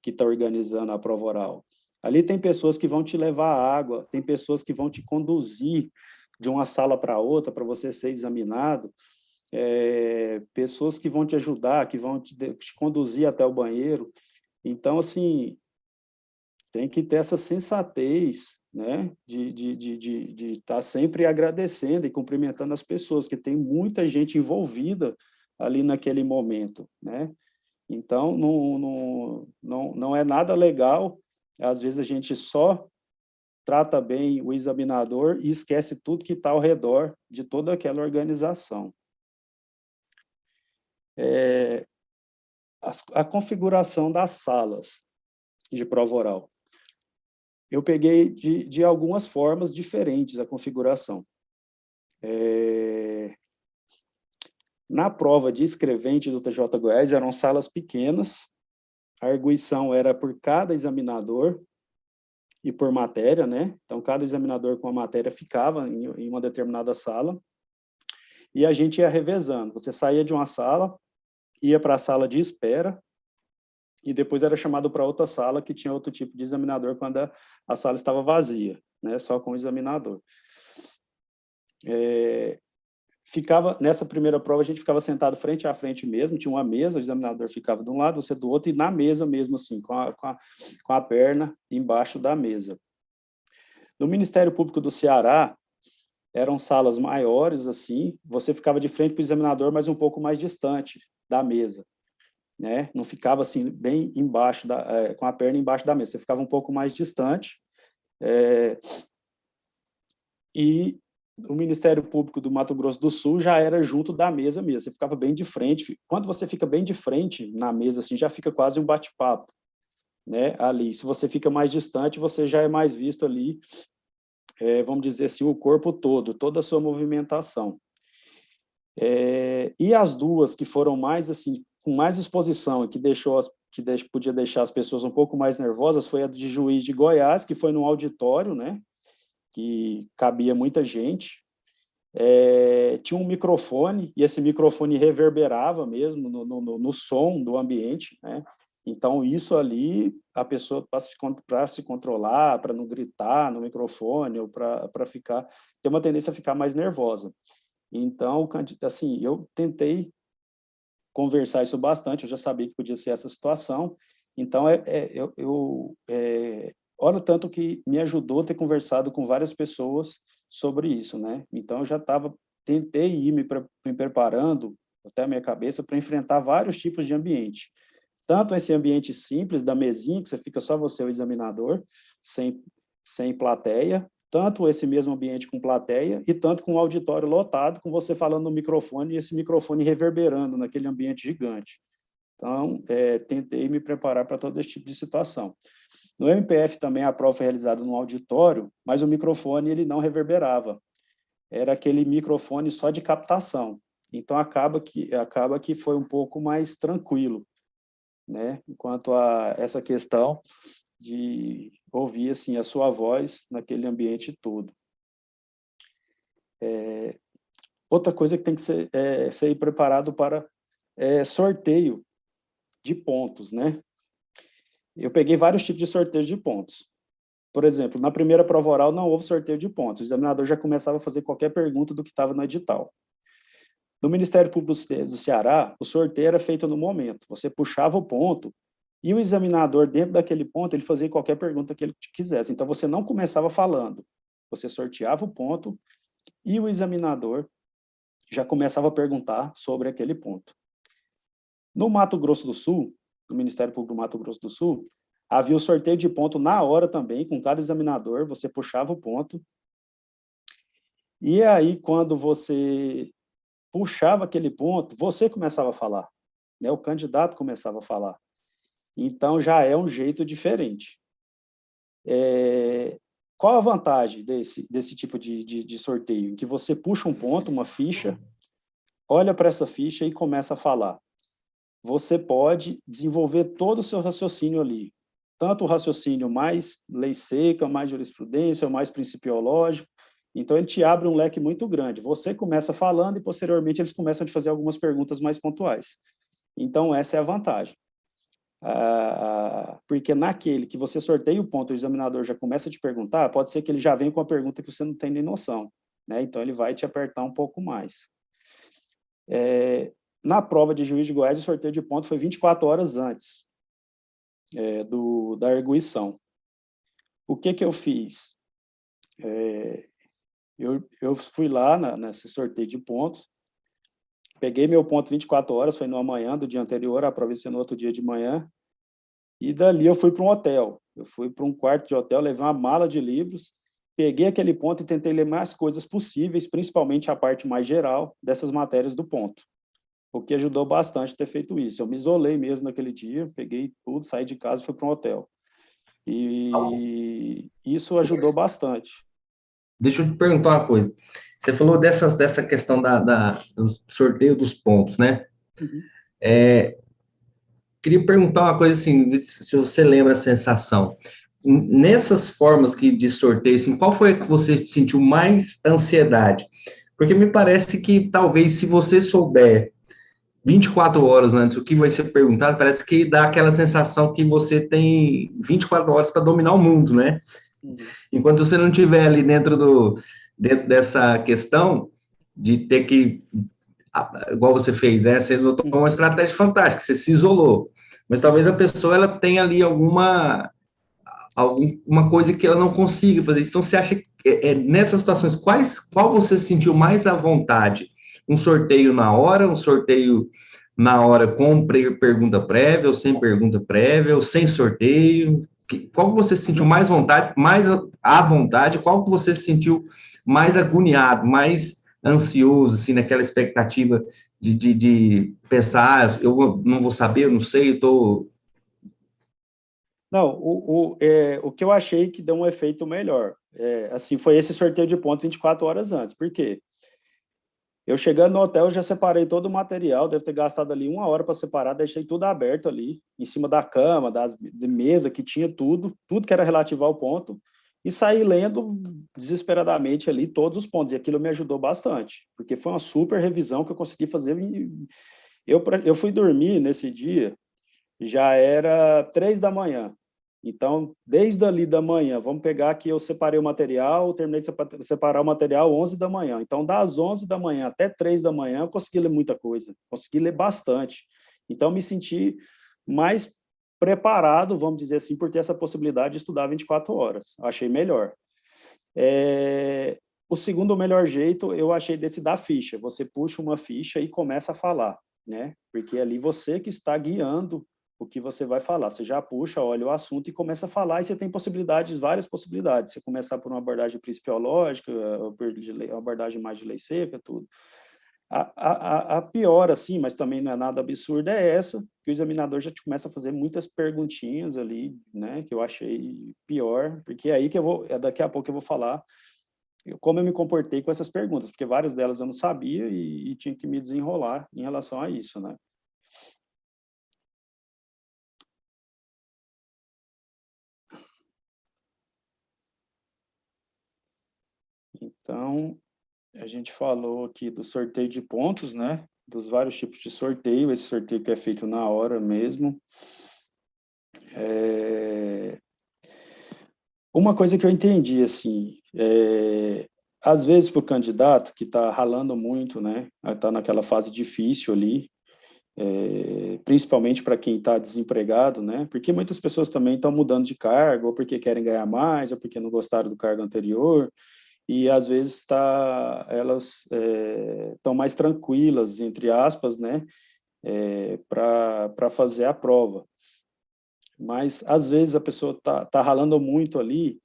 que está organizando a prova oral. Ali tem pessoas que vão te levar água, tem pessoas que vão te conduzir de uma sala para outra para você ser examinado, pessoas que vão te ajudar, que vão te conduzir até o banheiro. Então, assim, tem que ter essa sensatez, né, de estar sempre agradecendo e cumprimentando as pessoas, que tem muita gente envolvida ali naquele momento, né? Então, não é nada legal, às vezes a gente só trata bem o examinador e esquece tudo que está ao redor de toda aquela organização. A configuração das salas de prova oral. Eu peguei de algumas formas diferentes a configuração. Na prova de escrevente do TJ Goiás, eram salas pequenas, a arguição era por cada examinador e por matéria, né? Então, cada examinador com a matéria ficava em uma determinada sala, e a gente ia revezando. Você saía de uma sala, ia para a sala de espera, e depois era chamado para outra sala que tinha outro tipo de examinador quando a sala estava vazia, né? Só com o examinador. Nessa primeira prova, a gente ficava sentado frente a frente mesmo, tinha uma mesa, o examinador ficava de um lado, você do outro, e na mesa mesmo, assim, com a perna embaixo da mesa. No Ministério Público do Ceará, eram salas maiores, assim, você ficava de frente para o examinador, mas um pouco mais distante da mesa, né? Não ficava, assim, bem embaixo, com a perna embaixo da mesa, você ficava um pouco mais distante, e o Ministério Público do Mato Grosso do Sul já era junto da mesa mesmo, você ficava bem de frente. Quando você fica bem de frente na mesa, assim, já fica quase um bate-papo, né, ali. Se você fica mais distante, você já é mais visto ali, vamos dizer assim, o corpo todo, toda a sua movimentação. E as duas que foram mais, assim, com mais exposição e que podia deixar as pessoas um pouco mais nervosas, foi a de Juiz de Goiás, que foi no auditório, né, que cabia muita gente, tinha um microfone, e esse microfone reverberava mesmo no som do ambiente, né? Então, isso ali, a pessoa, para se controlar, para não gritar no microfone, ou para ter uma tendência a ficar mais nervosa. Então, assim, eu tentei conversar isso bastante, eu já sabia que podia ser essa situação, então, olha o tanto que me ajudou a ter conversado com várias pessoas sobre isso, né? Então, eu já tentei ir me preparando, até a minha cabeça, para enfrentar vários tipos de ambiente. Tanto esse ambiente simples, da mesinha, que você fica só você, o examinador, sem plateia, tanto esse mesmo ambiente com plateia, e tanto com o auditório lotado, com você falando no microfone, e esse microfone reverberando naquele ambiente gigante. Então, tentei me preparar para todo esse tipo de situação. No MPF também a prova foi realizada no auditório, mas o microfone ele não reverberava. Era aquele microfone só de captação. Então, acaba que foi um pouco mais tranquilo, né? Quanto a essa questão de ouvir assim, a sua voz naquele ambiente todo. Outra coisa que tem que ser preparado para sorteio de pontos, né? Eu peguei vários tipos de sorteio de pontos. Por exemplo, na primeira prova oral não houve sorteio de pontos. O examinador já começava a fazer qualquer pergunta do que estava no edital. No Ministério Público do Ceará, o sorteio era feito no momento. Você puxava o ponto e o examinador, dentro daquele ponto, ele fazia qualquer pergunta que ele quisesse. Então, você não começava falando. Você sorteava o ponto e o examinador já começava a perguntar sobre aquele ponto. No Mato Grosso do Sul, no Ministério Público do Mato Grosso do Sul, havia o sorteio de ponto na hora também, com cada examinador, você puxava o ponto. E aí, quando você puxava aquele ponto, você começava a falar, né? O candidato começava a falar. Então, já é um jeito diferente. Qual a vantagem desse tipo de sorteio? Que você puxa um ponto, uma ficha, olha para essa ficha e começa a falar. Você pode desenvolver todo o seu raciocínio ali, tanto o raciocínio mais lei seca, mais jurisprudência, mais principiológico. Então, ele te abre um leque muito grande. Você começa falando e, posteriormente, eles começam a te fazer algumas perguntas mais pontuais. Então, essa é a vantagem. Porque naquele que você sorteia o ponto, o examinador já começa a te perguntar, pode ser que ele já venha com uma pergunta que você não tem nem noção, né? Então, ele vai te apertar um pouco mais. Na prova de Juiz de Goiás, o sorteio de ponto foi 24 horas antes da arguição. O que eu fiz? Eu fui lá nesse sorteio de pontos, peguei meu ponto 24 horas, foi no manhã do dia anterior, a prova ia ser no outro dia de manhã, e dali eu fui para um hotel. Eu fui para um quarto de hotel, levei uma mala de livros, peguei aquele ponto e tentei ler mais coisas possíveis, principalmente a parte mais geral dessas matérias do ponto. O que ajudou bastante ter feito isso. Eu me isolei mesmo naquele dia, peguei tudo, saí de casa e fui para um hotel. E isso ajudou bastante. Deixa eu te perguntar uma coisa. Você falou dessa questão do sorteio dos pontos, né? Uhum. Queria perguntar uma coisa assim, se você lembra a sensação. Nessas formas de sorteio, assim, qual foi a que você sentiu mais ansiedade? Porque me parece que talvez se você souber 24 horas antes o que vai ser perguntado, parece que dá aquela sensação que você tem 24 horas para dominar o mundo, né? Uhum. Enquanto você não estiver ali dentro dessa questão de ter que, igual você fez, né? Você adotou uma estratégia fantástica, você se isolou. Mas talvez a pessoa ela tenha ali alguma coisa que ela não consiga fazer. Então, você acha que nessas situações, qual você sentiu mais à vontade? Um sorteio na hora, um sorteio na hora com pergunta prévia, ou sem pergunta prévia, ou sem sorteio? Qual você sentiu mais vontade, mais à vontade? Qual que você sentiu mais agoniado, mais ansioso, assim, naquela expectativa de pensar, eu não vou saber, eu não sei, eu estou... Não, o que eu achei que deu um efeito melhor, assim, foi esse sorteio de ponto 24 horas antes. Por quê? Eu chegando no hotel, eu já separei todo o material, devo ter gastado ali 1 hora para separar, deixei tudo aberto ali, em cima da cama, de mesa, que tinha tudo que era relativo ao ponto, e saí lendo desesperadamente ali todos os pontos, e aquilo me ajudou bastante, porque foi uma super revisão que eu consegui fazer. Eu fui dormir nesse dia, já era 3 da manhã. Então, desde ali da manhã, vamos pegar que eu separei o material, terminei de separar o material 11 da manhã. Então, das 11 da manhã até 3 da manhã, eu consegui ler muita coisa, consegui ler bastante. Então, me senti mais preparado, vamos dizer assim, por ter essa possibilidade de estudar 24 horas. Achei melhor. O segundo melhor jeito, eu achei desse da ficha. Você puxa uma ficha e começa a falar, né? Porque ali você que está guiando o que você vai falar. Você já puxa, olha o assunto e começa a falar, e você tem possibilidades, várias possibilidades. Você começar por uma abordagem principiológica, uma abordagem mais de lei seca, tudo. A pior, assim, mas também não é nada absurdo, é essa, que o examinador já te começa a fazer muitas perguntinhas ali, né, que eu achei pior, porque é aí que daqui a pouco eu vou falar como eu me comportei com essas perguntas, porque várias delas eu não sabia e tinha que me desenrolar em relação a isso, né. Então, a gente falou aqui do sorteio de pontos, né? Dos vários tipos de sorteio, esse sorteio que é feito na hora mesmo. Uma coisa que eu entendi, assim, às vezes, para o candidato que está ralando muito, né, está naquela fase difícil ali, principalmente para quem está desempregado, né, porque muitas pessoas também estão mudando de cargo, ou porque querem ganhar mais, ou porque não gostaram do cargo anterior, e às vezes elas estão mais tranquilas, entre aspas, né, para fazer a prova. Mas, às vezes, a pessoa tá ralando muito ali,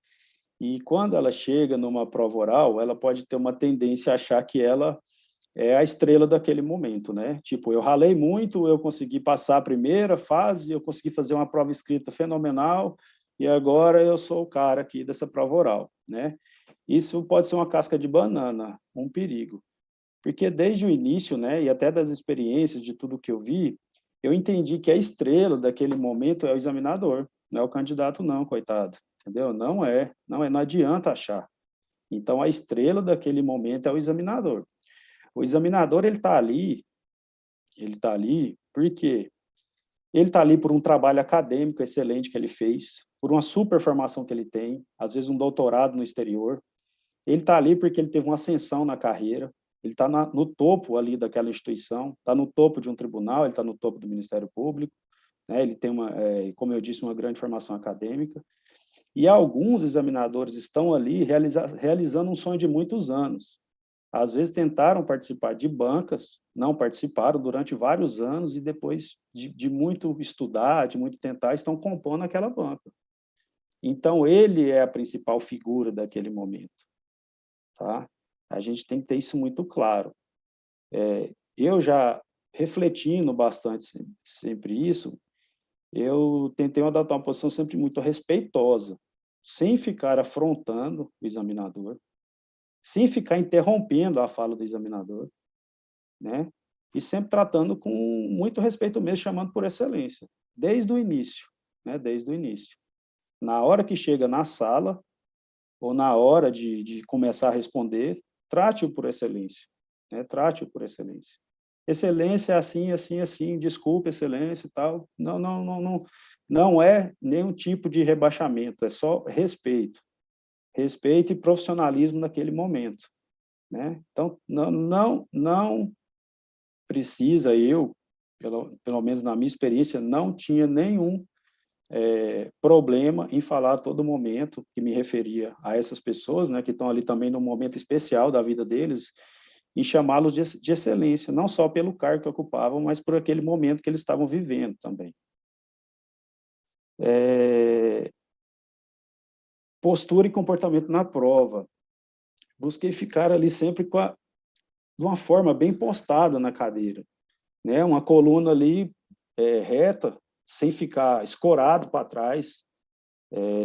e quando ela chega numa prova oral, ela pode ter uma tendência a achar que ela é a estrela daquele momento, né? Tipo, eu ralei muito, eu consegui passar a primeira fase, eu consegui fazer uma prova escrita fenomenal, e agora eu sou o cara aqui dessa prova oral, né? Isso pode ser uma casca de banana, um perigo. Porque desde o início, né, e até das experiências, de tudo que eu vi, eu entendi que a estrela daquele momento é o examinador, não é o candidato não, coitado, entendeu? Não adianta achar. Então, a estrela daquele momento é o examinador. O examinador, ele tá ali porque ele está ali por um trabalho acadêmico excelente que ele fez, por uma super formação que ele tem, às vezes um doutorado no exterior. Ele está ali porque ele teve uma ascensão na carreira, ele está no topo ali daquela instituição, está no topo de um tribunal, ele está no topo do Ministério Público, né? Ele tem, como eu disse, uma grande formação acadêmica, e alguns examinadores estão ali realizando um sonho de muitos anos. Às vezes tentaram participar de bancas, não participaram durante vários anos, e depois de muito estudar, de muito tentar, estão compondo aquela banca. Então, ele é a principal figura daquele momento. Tá? A gente tem que ter isso muito claro. Eu já refletindo bastante sempre isso, eu tentei adotar uma posição sempre muito respeitosa, sem ficar afrontando o examinador, sem ficar interrompendo a fala do examinador, né? E sempre tratando com muito respeito mesmo, chamando por excelência, desde o início, né? Desde o início. Na hora que chega na sala, ou na hora de começar a responder, trate-o por excelência, né? Trate-o por excelência. Excelência é assim, assim, assim, desculpa, excelência e tal. Não é nenhum tipo de rebaixamento, é só respeito. Respeito e profissionalismo naquele momento, né? Então, não precisa, pelo menos na minha experiência, não tinha nenhum problema em falar a todo momento, que me referia a essas pessoas, né, que estão ali também num momento especial da vida deles, em chamá-los de excelência, não só pelo cargo que ocupavam, mas por aquele momento que eles estavam vivendo também. Postura e comportamento na prova. Busquei ficar ali sempre de uma forma bem postada na cadeira, né, uma coluna ali reta, sem ficar escorado para trás,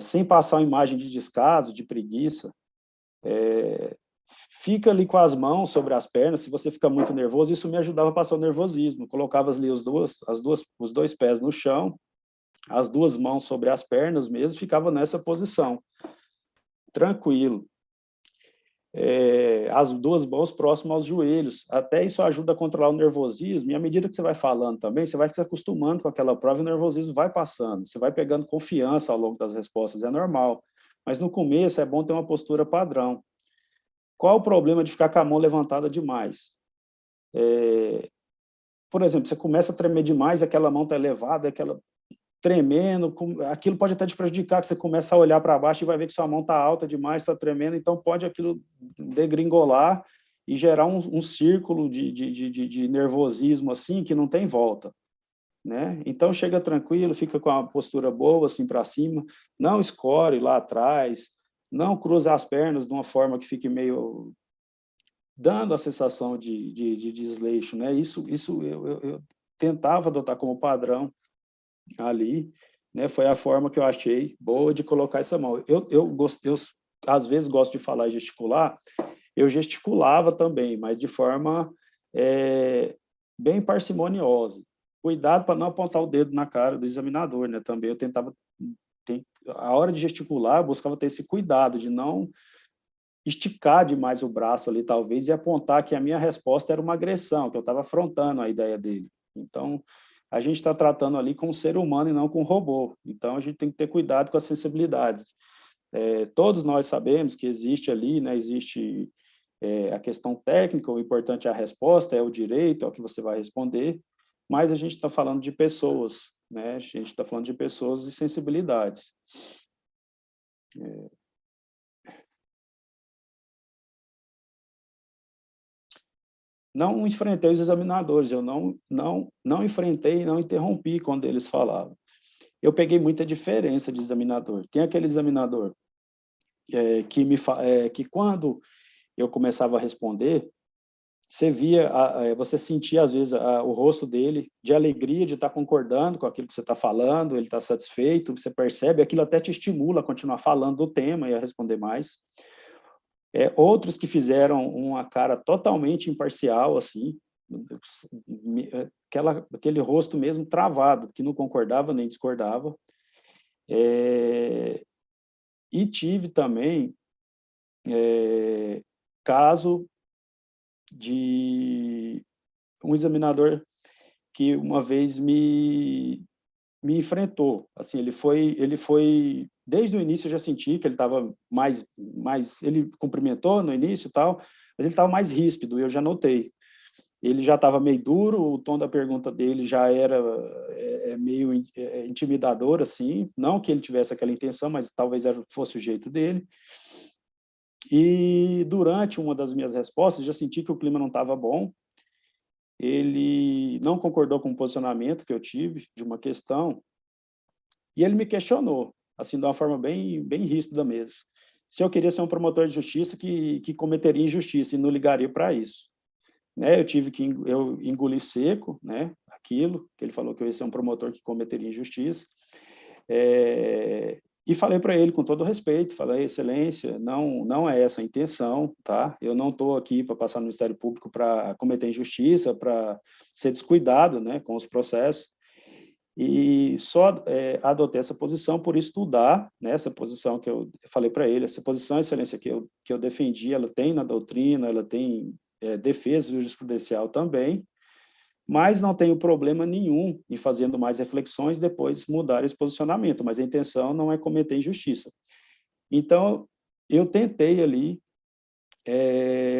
sem passar uma imagem de descaso, de preguiça. Fica ali com as mãos sobre as pernas. Se você fica muito nervoso, isso me ajudava a passar o nervosismo. Colocava ali os dois pés no chão, as duas mãos sobre as pernas mesmo, ficava nessa posição, tranquilo. As duas mãos próximas aos joelhos. Até isso ajuda a controlar o nervosismo, e à medida que você vai falando também, você vai se acostumando com aquela prova e o nervosismo vai passando. Você vai pegando confiança ao longo das respostas, é normal. Mas no começo é bom ter uma postura padrão. Qual o problema de ficar com a mão levantada demais? Por exemplo, você começa a tremer demais, aquela mão está elevada, aquela tremendo, aquilo pode até te prejudicar, que você começa a olhar para baixo e vai ver que sua mão está alta demais, está tremendo, então pode aquilo degringolar e gerar um círculo de nervosismo assim, que não tem volta, né? Então chega tranquilo, fica com a postura boa, assim para cima, não escore lá atrás, não cruza as pernas de uma forma que fique meio dando a sensação de desleixo, né? Isso eu tentava adotar como padrão ali, né? Foi a forma que eu achei boa de colocar essa mão. Eu às vezes gosto de falar e gesticular, eu gesticulava também, mas de forma bem parcimoniosa. Cuidado para não apontar o dedo na cara do examinador, né? Também eu tentava, a hora de gesticular, eu buscava ter esse cuidado de não esticar demais o braço ali, talvez, e apontar que a minha resposta era uma agressão, que eu estava afrontando a ideia dele. Então, a gente está tratando ali com um ser humano e não com um robô. Então, a gente tem que ter cuidado com as sensibilidades. Todos nós sabemos que existe ali, né, existe a questão técnica, o importante é a resposta, é o direito, é o que você vai responder, mas a gente está falando de pessoas, né? A gente está falando de pessoas e sensibilidades. Não enfrentei os examinadores, eu não enfrentei e não interrompi quando eles falavam. Eu peguei muita diferença de examinador. Tem aquele examinador que quando eu começava a responder, você via, você sentia às vezes o rosto dele de alegria de estar concordando com aquilo que você está falando, ele está satisfeito, você percebe, aquilo até te estimula a continuar falando do tema e a responder mais. Outros que fizeram uma cara totalmente imparcial, assim, aquele rosto mesmo travado, que não concordava nem discordava. E tive também caso de um examinador que uma vez me enfrentou. Assim, ele foi desde o início eu já senti que ele estava mais, ele cumprimentou no início e tal, mas ele estava mais ríspido, eu já notei. Ele já estava meio duro, o tom da pergunta dele já era meio intimidador, assim, não que ele tivesse aquela intenção, mas talvez fosse o jeito dele. E durante uma das minhas respostas, já senti que o clima não estava bom, ele não concordou com o posicionamento que eu tive de uma questão, e ele me questionou, assim, de uma forma bem ríspida mesmo, se eu queria ser um promotor de justiça que cometeria injustiça e não ligaria para isso. Eu tive que engolir seco, né, aquilo, que ele falou que eu ia ser um promotor que cometeria injustiça, e falei para ele com todo respeito, falei, excelência, não é essa a intenção, tá? Eu não estou aqui para passar no Ministério Público para cometer injustiça, para ser descuidado, né, com os processos, e só adotei essa posição por estudar, né, essa posição que eu falei para ele, essa posição, excelência, que eu defendi, ela tem na doutrina, ela tem defesa jurisprudencial também, mas não tenho problema nenhum em fazendo mais reflexões, depois mudar esse posicionamento, mas a intenção não é cometer injustiça. Então, eu tentei ali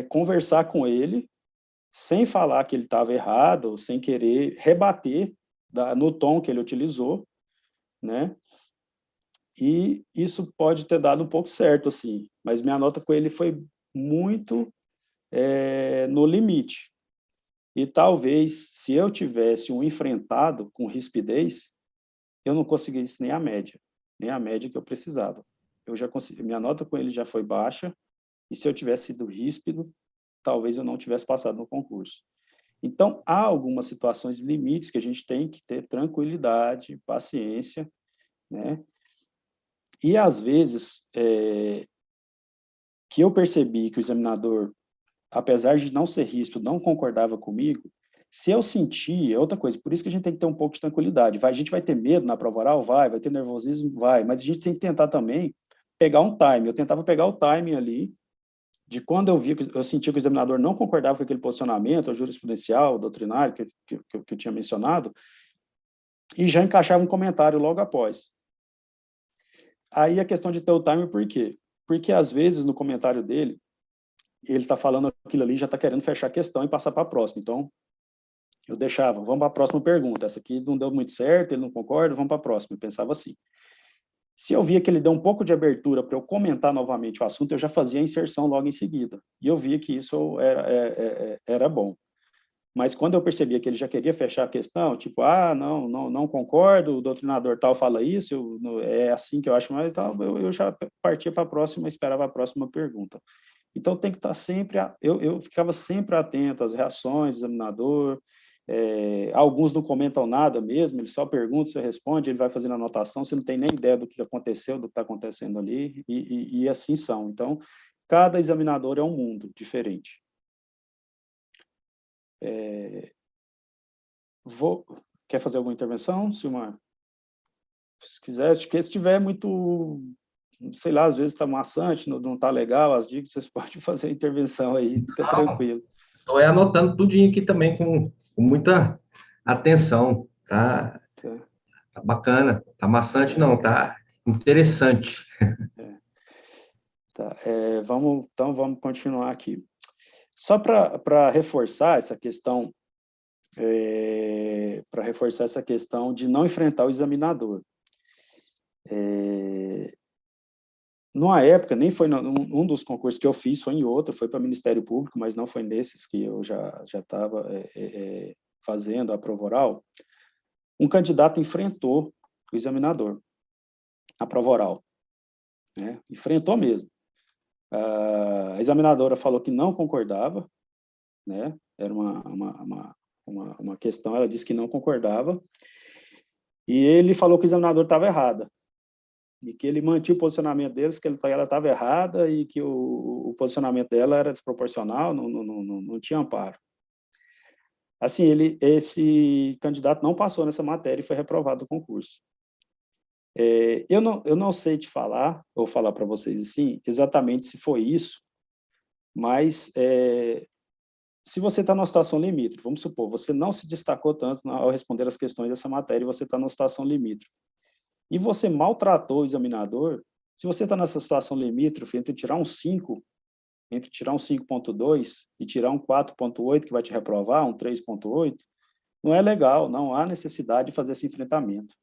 conversar com ele, sem falar que ele estava errado, sem querer rebater no tom que ele utilizou, né? E isso pode ter dado um pouco certo, assim, mas minha nota com ele foi muito no limite. E talvez, se eu tivesse um enfrentado com rispidez, eu não conseguisse nem a média que eu precisava. Eu já consegui, minha nota com ele já foi baixa, e se eu tivesse sido ríspido, talvez eu não tivesse passado no concurso. Então, há algumas situações limites que a gente tem que ter tranquilidade, paciência, né? E, às vezes, que eu percebi que o examinador, apesar de não ser ríspido, não concordava comigo, se eu sentir, é outra coisa, por isso que a gente tem que ter um pouco de tranquilidade. A gente vai ter medo na prova oral? Vai ter nervosismo? Vai, mas a gente tem que tentar também pegar um time. Eu tentava pegar o timing ali, de quando eu sentia que o examinador não concordava com aquele posicionamento, o jurisprudencial, o doutrinário, que eu tinha mencionado, e já encaixava um comentário logo após. Aí a questão de ter o time, por quê? Porque, às vezes, no comentário dele, ele está falando aquilo ali, já está querendo fechar a questão e passar para a próxima. Então, eu deixava, vamos para a próxima pergunta. Essa aqui não deu muito certo, ele não concorda, vamos para a próxima. Eu pensava assim. Se eu via que ele deu um pouco de abertura para eu comentar novamente o assunto, eu já fazia a inserção logo em seguida. E eu via que isso era bom. Mas quando eu percebia que ele já queria fechar a questão, tipo, não concordo, o doutrinador tal fala isso, é assim que eu acho, mas tal, eu já partia para a próxima, esperava a próxima pergunta. Então, tem que estar sempre, eu ficava sempre atento às reações do examinador, alguns não comentam nada mesmo, ele só pergunta, você responde, ele vai fazendo anotação, você não tem nem ideia do que aconteceu, do que está acontecendo ali, e assim são. Então, cada examinador é um mundo diferente. Quer fazer alguma intervenção, Silmar? Se quiser, acho que se tiver muito, sei lá, às vezes está maçante, não está legal as dicas, vocês podem fazer a intervenção aí, fica tranquilo. Estou anotando tudinho aqui também com muita atenção, tá? Tá bacana, tá maçante não, tá interessante. Tá, então vamos continuar aqui. Só para reforçar essa questão, de não enfrentar o examinador. Numa época, nem foi um dos concursos que eu fiz, foi em outro, foi para o Ministério Público, mas não foi nesses que eu já estava fazendo a prova oral. Um candidato enfrentou o examinador, a prova oral, né? Enfrentou mesmo. A examinadora falou que não concordava, né? Era uma questão, ela disse que não concordava, e ele falou que o examinador estava errado, e que ele mantinha o posicionamento deles, que ela estava errada e que o posicionamento dela era desproporcional, não tinha amparo. Assim, esse candidato não passou nessa matéria e foi reprovado do concurso. Eu não sei te falar, vou falar para vocês assim, exatamente se foi isso, mas se você está numa situação limítrofe, vamos supor, você não se destacou tanto ao responder as questões dessa matéria e você está numa situação limítrofe, e você maltratou o examinador, se você está nessa situação limítrofe, entre tirar um 5, entre tirar um 5.2 e tirar um 4.8, que vai te reprovar, um 3.8, não é legal, não há necessidade de fazer esse enfrentamento,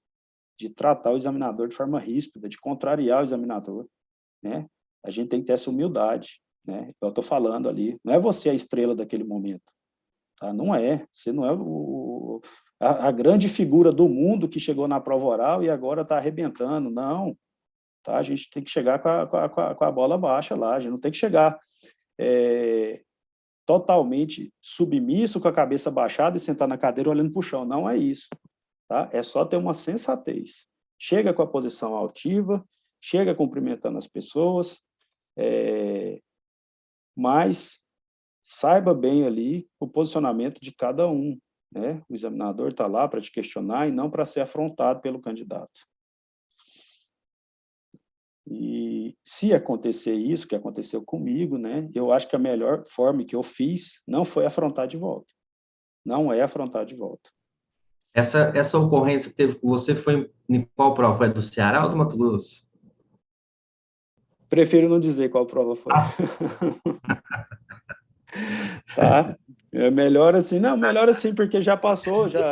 de tratar o examinador de forma ríspida, de contrariar o examinador, né? A gente tem que ter essa humildade, né? Eu estou falando ali, não é você a estrela daquele momento, tá? Não é, você não é a grande figura do mundo que chegou na prova oral e agora está arrebentando, não, tá? A gente tem que chegar com a bola baixa lá, a gente não tem que chegar totalmente submisso, com a cabeça baixada e sentar na cadeira olhando para o chão, não é isso, tá? É só ter uma sensatez, chega com a posição altiva, chega cumprimentando as pessoas, mas saiba bem ali o posicionamento de cada um, né? O examinador está lá para te questionar e não para ser afrontado pelo candidato. E se acontecer isso que aconteceu comigo, né, eu acho que a melhor forma que eu fiz não foi afrontar de volta. Não é afrontar de volta. Essa ocorrência que teve com você foi em qual prova? Foi do Ceará ou do Mato Grosso? Prefiro não dizer qual prova foi. Tá? É melhor assim, não, melhor assim, porque já passou, já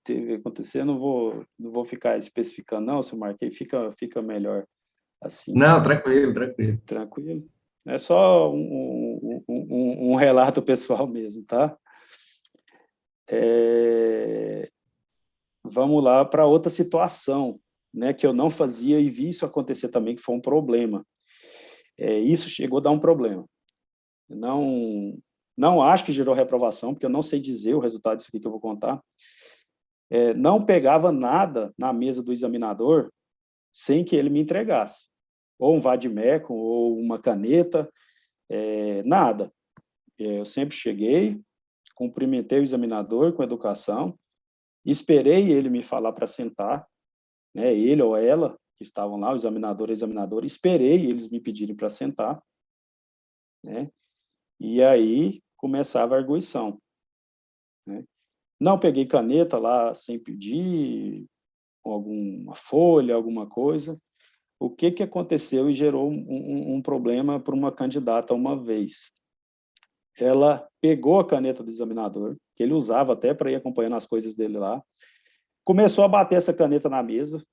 teve acontecer, não vou ficar especificando, não, se eu marquei, fica melhor assim. Não, tranquilo, tranquilo. Tranquilo. É só um relato pessoal mesmo, tá? Vamos lá para outra situação, né, que eu não fazia e vi isso acontecer também, que foi um problema. Isso chegou a dar um problema. Não acho que gerou reprovação, porque eu não sei dizer o resultado disso aqui que eu vou contar. Não pegava nada na mesa do examinador sem que ele me entregasse. Ou um vade-mecum, ou uma caneta, nada. Eu sempre cheguei, cumprimentei o examinador com educação, esperei ele me falar para sentar, né, ele ou ela, que estavam lá, o examinador e a examinadora, esperei eles me pedirem para sentar, né, e aí começava a arguição, né. Não peguei caneta lá sem pedir, alguma folha, alguma coisa. O que aconteceu e gerou um problema para uma candidata uma vez? Ela pegou a caneta do examinador, que ele usava até para ir acompanhando as coisas dele lá, começou a bater essa caneta na mesa,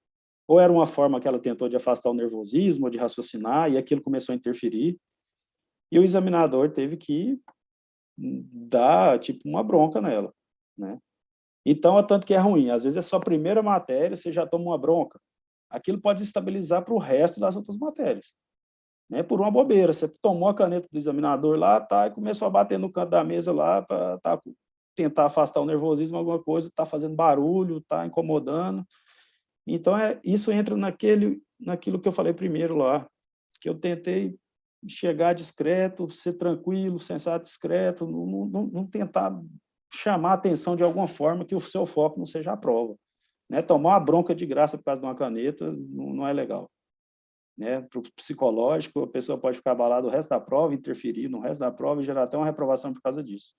ou era uma forma que ela tentou de afastar o nervosismo, ou de raciocinar, e aquilo começou a interferir, e o examinador teve que dar, tipo, uma bronca nela, né? Então, é tanto que é ruim, às vezes é só a primeira matéria, você já toma uma bronca, aquilo pode estabilizar para o resto das outras matérias, né? Por uma bobeira, você tomou a caneta do examinador lá, tá, e começou a bater no canto da mesa lá, para tentar afastar o nervosismo, alguma coisa, tá fazendo barulho, tá incomodando. Então, isso entra naquilo que eu falei primeiro lá, que eu tentei chegar discreto, ser tranquilo, sensato, discreto, não tentar chamar a atenção de alguma forma que o seu foco não seja a prova, né? Tomar uma bronca de graça por causa de uma caneta não é legal, né? Para o psicológico, a pessoa pode ficar abalada o resto da prova, interferir no resto da prova e gerar até uma reprovação por causa disso.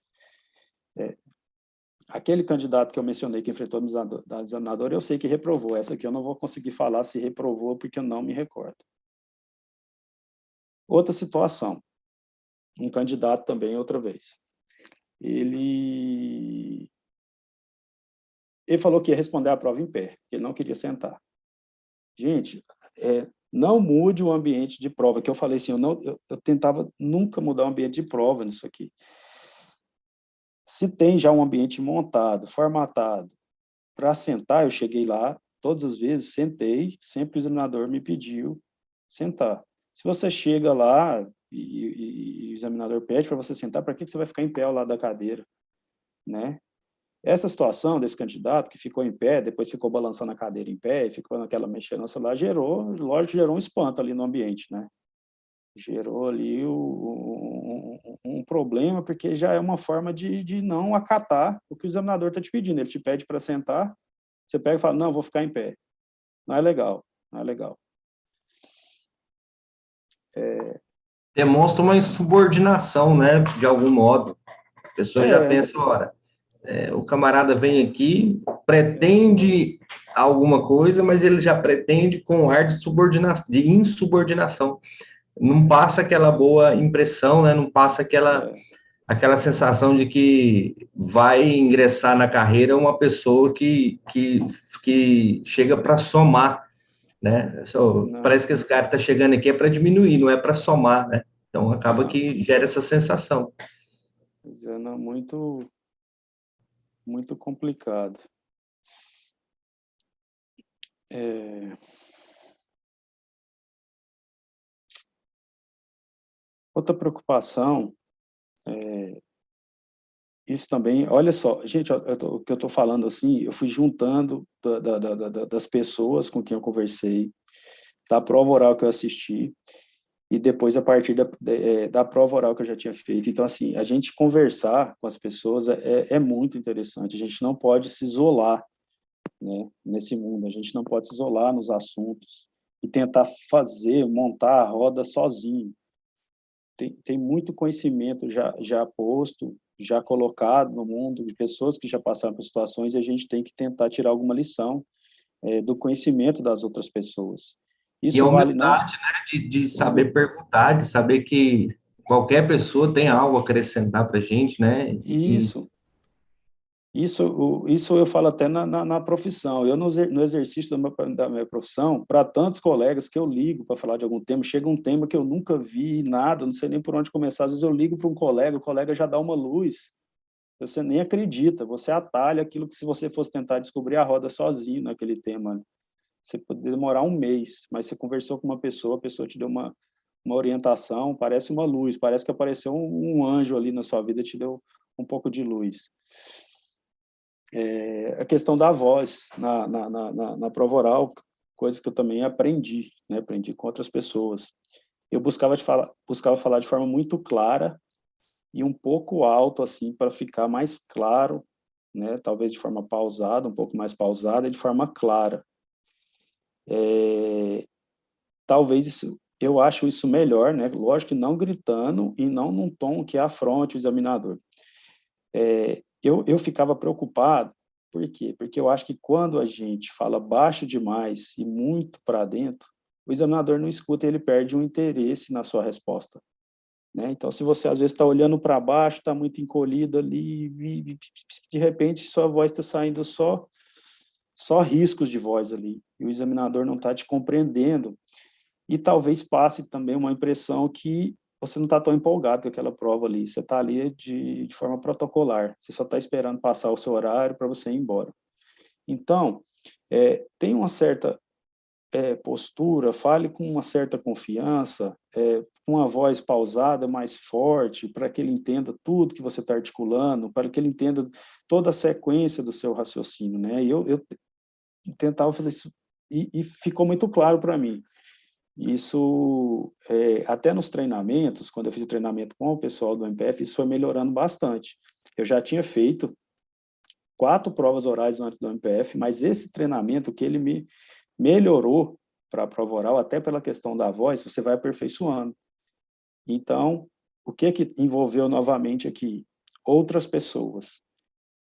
Aquele candidato que eu mencionei que enfrentou a examinadora, eu sei que reprovou. Essa aqui eu não vou conseguir falar se reprovou porque eu não me recordo. Outra situação. um candidato também outra vez. Ele falou que ia responder a prova em pé, ele não queria sentar. Gente, não mude o ambiente de prova, que eu falei assim, eu tentava nunca mudar o ambiente de prova nisso aqui. Se tem já um ambiente montado, formatado, para sentar, eu cheguei lá, todas as vezes, sentei, sempre o examinador me pediu sentar. Se você chega lá e o examinador pede para você sentar, para que você vai ficar em pé ao lado da cadeira, né? Essa situação desse candidato que ficou em pé, depois ficou balançando a cadeira em pé, ficou naquela mexerança lá, lógico, gerou um espanto ali no ambiente, né? Gerou ali um problema, porque já é uma forma de não acatar o que o examinador está te pedindo. Ele te pede para sentar, você pega e fala, não, vou ficar em pé. Não é legal, não é legal. Demonstra uma insubordinação, né, de algum modo. A pessoa já pensa, ora, o camarada vem aqui, pretende alguma coisa, mas ele já pretende com ar de insubordinação. Não passa aquela boa impressão, né? Não passa aquela sensação de que vai ingressar na carreira uma pessoa que chega para somar, né? Parece que esse cara está chegando aqui para diminuir, não é para somar, né? Então acaba que gera essa sensação. Não, muito complicado. Outra preocupação, isso também, olha só, gente, o que eu estou falando assim, eu fui juntando das pessoas com quem eu conversei, da prova oral que eu assisti, e depois a partir da prova oral que eu já tinha feito. Então, assim, a gente conversar com as pessoas é muito interessante, a gente não pode se isolar, né, nesse mundo, a gente não pode se isolar nos assuntos e tentar montar a roda sozinho. Tem muito conhecimento já posto, já colocado no mundo, de pessoas que já passaram por situações, e a gente tem que tentar tirar alguma lição do conhecimento das outras pessoas. Isso e a vale não... humildade, né, de saber perguntar, de saber que qualquer pessoa tem algo a acrescentar para a gente, né? Isso eu falo até na profissão. Eu, no exercício da minha profissão, para tantos colegas que eu ligo para falar de algum tema, chega um tema que eu nunca vi nada, não sei nem por onde começar. Às vezes eu ligo para um colega, o colega já dá uma luz, você nem acredita, você atalha aquilo que se você fosse tentar descobrir a roda sozinho naquele tema, você poderia demorar um mês, mas você conversou com uma pessoa, a pessoa te deu uma orientação, parece uma luz, parece que apareceu um anjo ali na sua vida, te deu um pouco de luz. A questão da voz na prova oral, coisa que eu também aprendi, né? Aprendi com outras pessoas. Eu buscava falar de forma muito clara e um pouco alto, assim, para ficar mais claro, né? Talvez de forma pausada, um pouco mais pausada e de forma clara. Talvez isso, eu acho isso melhor, né? Lógico que não gritando e não num tom que afronte o examinador. Eu ficava preocupado, por quê? Porque eu acho que quando a gente fala baixo demais e muito para dentro, o examinador não escuta e ele perde um interesse na sua resposta, né? Então, se você às vezes está olhando para baixo, está muito encolhido ali, e de repente sua voz está saindo só riscos de voz ali, e o examinador não está te compreendendo, e talvez passe também uma impressão que você não está tão empolgado com aquela prova ali, você está ali de forma protocolar, você só está esperando passar o seu horário para você ir embora. Então, tem uma certa postura, fale com uma certa confiança, com uma voz pausada, mais forte, para que ele entenda tudo que você está articulando, para que ele entenda toda a sequência do seu raciocínio, né? E eu tentava fazer isso, e ficou muito claro para mim. Isso, até nos treinamentos, quando eu fiz o treinamento com o pessoal do MPF, isso foi melhorando bastante. Eu já tinha feito 4 provas orais antes do MPF, mas esse treinamento que ele me melhorou para a prova oral, até pela questão da voz, você vai aperfeiçoando. Então, o que envolveu novamente aqui? Outras pessoas.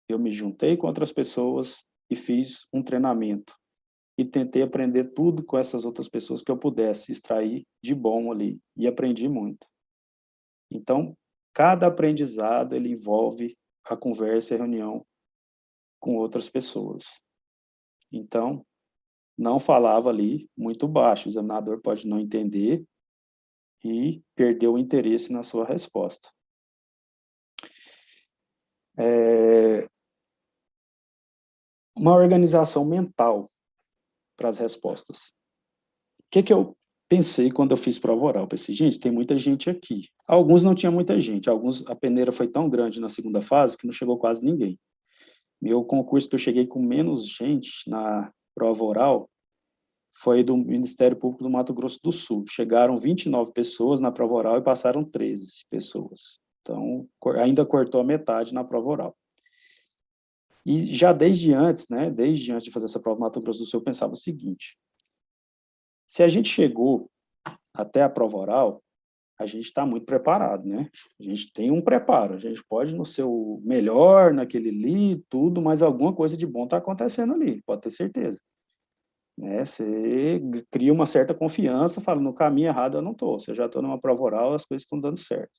Eu me juntei com outras pessoas e fiz um treinamento. E tentei aprender tudo com essas outras pessoas que eu pudesse extrair de bom ali. E aprendi muito. Então, cada aprendizado ele envolve a conversa e a reunião com outras pessoas. Então, não falava ali muito baixo, o examinador pode não entender e perder o interesse na sua resposta. Uma organização mental para as respostas. O que eu pensei quando eu fiz prova oral? Eu pensei, gente, tem muita gente aqui. Alguns não tinha muita gente, alguns a peneira foi tão grande na segunda fase que não chegou quase ninguém. Meu concurso que eu cheguei com menos gente na prova oral foi do Ministério Público do Mato Grosso do Sul. Chegaram 29 pessoas na prova oral e passaram 13 pessoas. Então, ainda cortou a metade na prova oral. E já desde antes, né, desde antes de fazer essa prova no Mato Grosso do Sul, eu pensava o seguinte: se a gente chegou até a prova oral, a gente está muito preparado, né? A gente tem um preparo, a gente pode não ser o melhor naquele ali, tudo, mas alguma coisa de bom está acontecendo ali, pode ter certeza. Né? Você cria uma certa confiança, fala, no caminho errado eu não estou, se eu já estou numa prova oral, as coisas estão dando certo.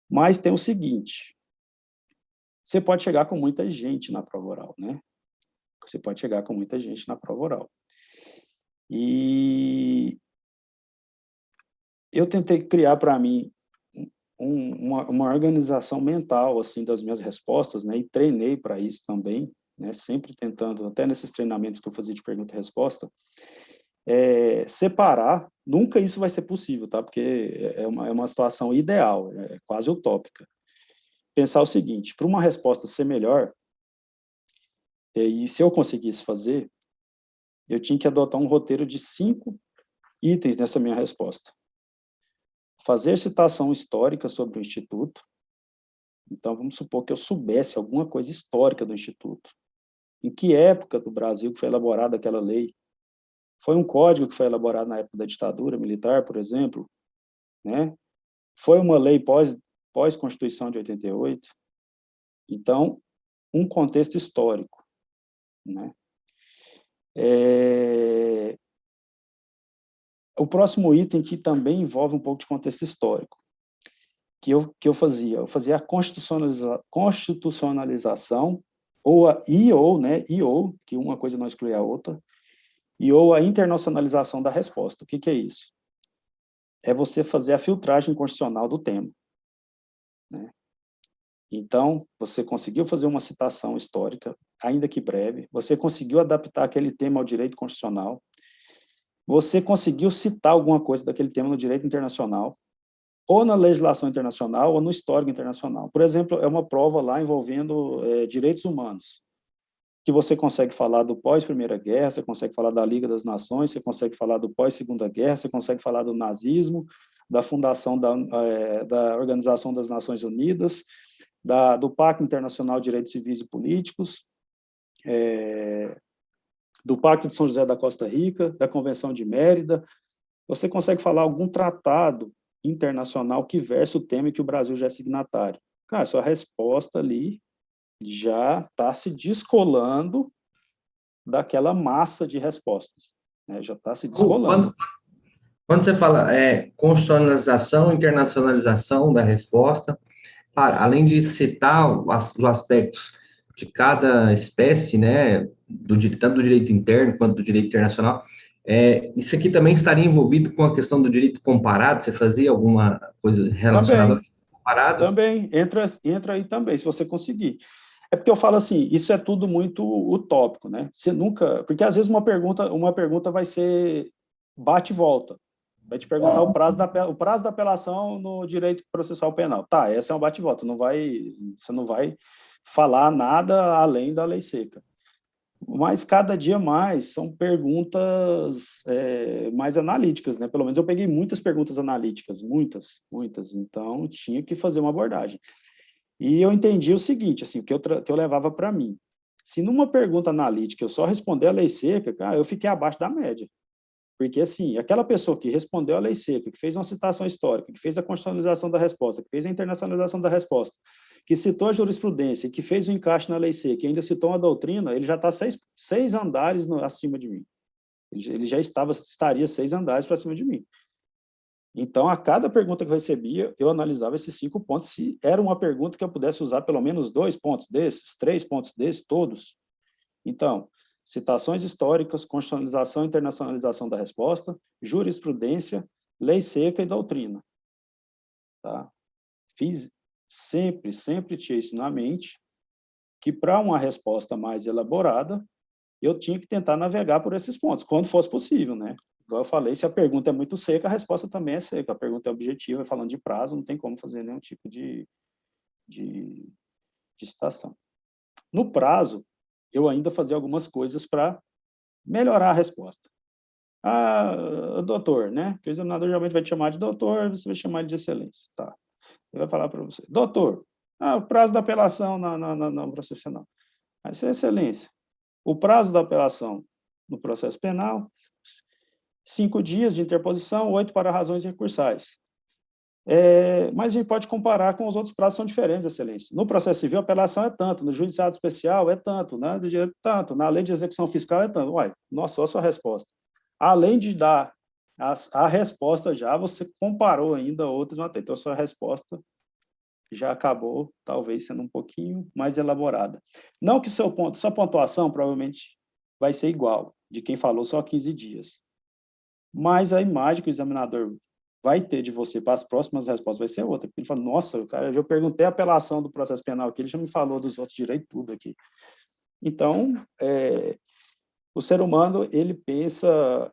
Mas tem o seguinte, você pode chegar com muita gente na prova oral, né? Você pode chegar com muita gente na prova oral. E eu tentei criar para mim uma organização mental assim das minhas respostas, né? E treinei para isso também, né? Sempre tentando, até nesses treinamentos que eu fazia de pergunta e resposta, separar. Nunca isso vai ser possível, tá? Porque é uma situação ideal, é quase utópica. Pensar o seguinte: para uma resposta ser melhor, e se eu conseguisse fazer, eu tinha que adotar um roteiro de 5 itens nessa minha resposta. Fazer citação histórica sobre o Instituto. Então, vamos supor que eu soubesse alguma coisa histórica do Instituto. Em que época do Brasil que foi elaborada aquela lei? Foi um código que foi elaborado na época da ditadura militar, por exemplo? Né? Foi uma lei pós-Constituição de 88? Então, um contexto histórico. Né? O próximo item que também envolve um pouco de contexto histórico, que eu fazia a constitucionalização, ou, que uma coisa não exclui a outra, ou a internacionalização da resposta. O que é isso? É você fazer a filtragem constitucional do tema. Né? Então, você conseguiu fazer uma citação histórica, ainda que breve, você conseguiu adaptar aquele tema ao direito constitucional, você conseguiu citar alguma coisa daquele tema no direito internacional, ou na legislação internacional, ou no histórico internacional. Por exemplo, é uma prova lá envolvendo direitos humanos, que você consegue falar do pós-Primeira Guerra, você consegue falar da Liga das Nações, você consegue falar do pós-Segunda Guerra, você consegue falar do nazismo, da fundação da Organização das Nações Unidas, do Pacto Internacional de Direitos Civis e Políticos, do Pacto de São José da Costa Rica, da Convenção de Mérida. Você consegue falar algum tratado internacional que versa o tema e que o Brasil já é signatário. Cara, sua resposta ali já está se descolando daquela massa de respostas. Né? Já está se descolando. Quando você fala constitucionalização, internacionalização da resposta, claro, além de citar os aspectos de cada espécie, né, tanto do direito interno quanto do direito internacional, isso aqui também estaria envolvido com a questão do direito comparado? Você fazia alguma coisa relacionada Também, ao comparado? também, entra aí também, se você conseguir. É porque eu falo assim, isso é tudo muito utópico, né? Você nunca... Porque às vezes uma pergunta vai ser bate e volta. Vai te perguntar o prazo da apelação no direito processual penal. Tá, essa é um bate e volta, você não vai falar nada além da lei seca. Mas cada dia mais são perguntas mais analíticas, né? Pelo menos eu peguei muitas perguntas analíticas, muitas, então tinha que fazer uma abordagem. E eu entendi o seguinte, assim, que eu levava para mim. Se numa pergunta analítica eu só responder a lei seca, cara, eu fiquei abaixo da média. Porque, assim, aquela pessoa que respondeu a lei seca, que fez uma citação histórica, que fez a constitucionalização da resposta, que fez a internacionalização da resposta, que citou a jurisprudência, que fez o encaixe na lei seca, que ainda citou uma doutrina, ele já está seis andares acima de mim. Ele já estaria 6 andares para cima de mim. Então, a cada pergunta que eu recebia, eu analisava esses 5 pontos, se era uma pergunta que eu pudesse usar pelo menos 2 pontos desses, 3 pontos desses, todos. Então, citações históricas, constitucionalização e internacionalização da resposta, jurisprudência, lei seca e doutrina. Tá? Fiz sempre tinha isso na mente, que para uma resposta mais elaborada, eu tinha que tentar navegar por esses pontos, quando fosse possível, né? Igual eu falei, se a pergunta é muito seca, a resposta também é seca. A pergunta é objetiva, falando de prazo, não tem como fazer nenhum tipo de citação. No prazo, eu ainda fazia algumas coisas para melhorar a resposta. Ah, doutor, né? Porque o examinador geralmente vai te chamar de doutor, você vai chamar de excelência. Tá. Ele vai falar para você, doutor, o prazo da apelação no processo penal. Aí, isso é excelência. O prazo da apelação no processo penal, 5 dias de interposição, 8 para razões recursais. Mas a gente pode comparar com os outros prazos, são diferentes, excelência. No processo civil, a apelação é tanto, no judiciário especial é tanto, né? Do direito tanto, na lei de execução fiscal é tanto. Uai, nossa, olha a sua resposta. Além de dar a resposta já, você comparou ainda outras matérias. Então, a sua resposta já acabou, talvez, sendo um pouquinho mais elaborada. Não que sua pontuação provavelmente vai ser igual, de quem falou só 15 dias. Mas a imagem que o examinador vai ter de você para as próximas respostas vai ser outra. Ele fala, nossa, cara, eu perguntei a apelação do processo penal aqui, ele já me falou dos outros direitos, tudo aqui. Então, o ser humano, ele pensa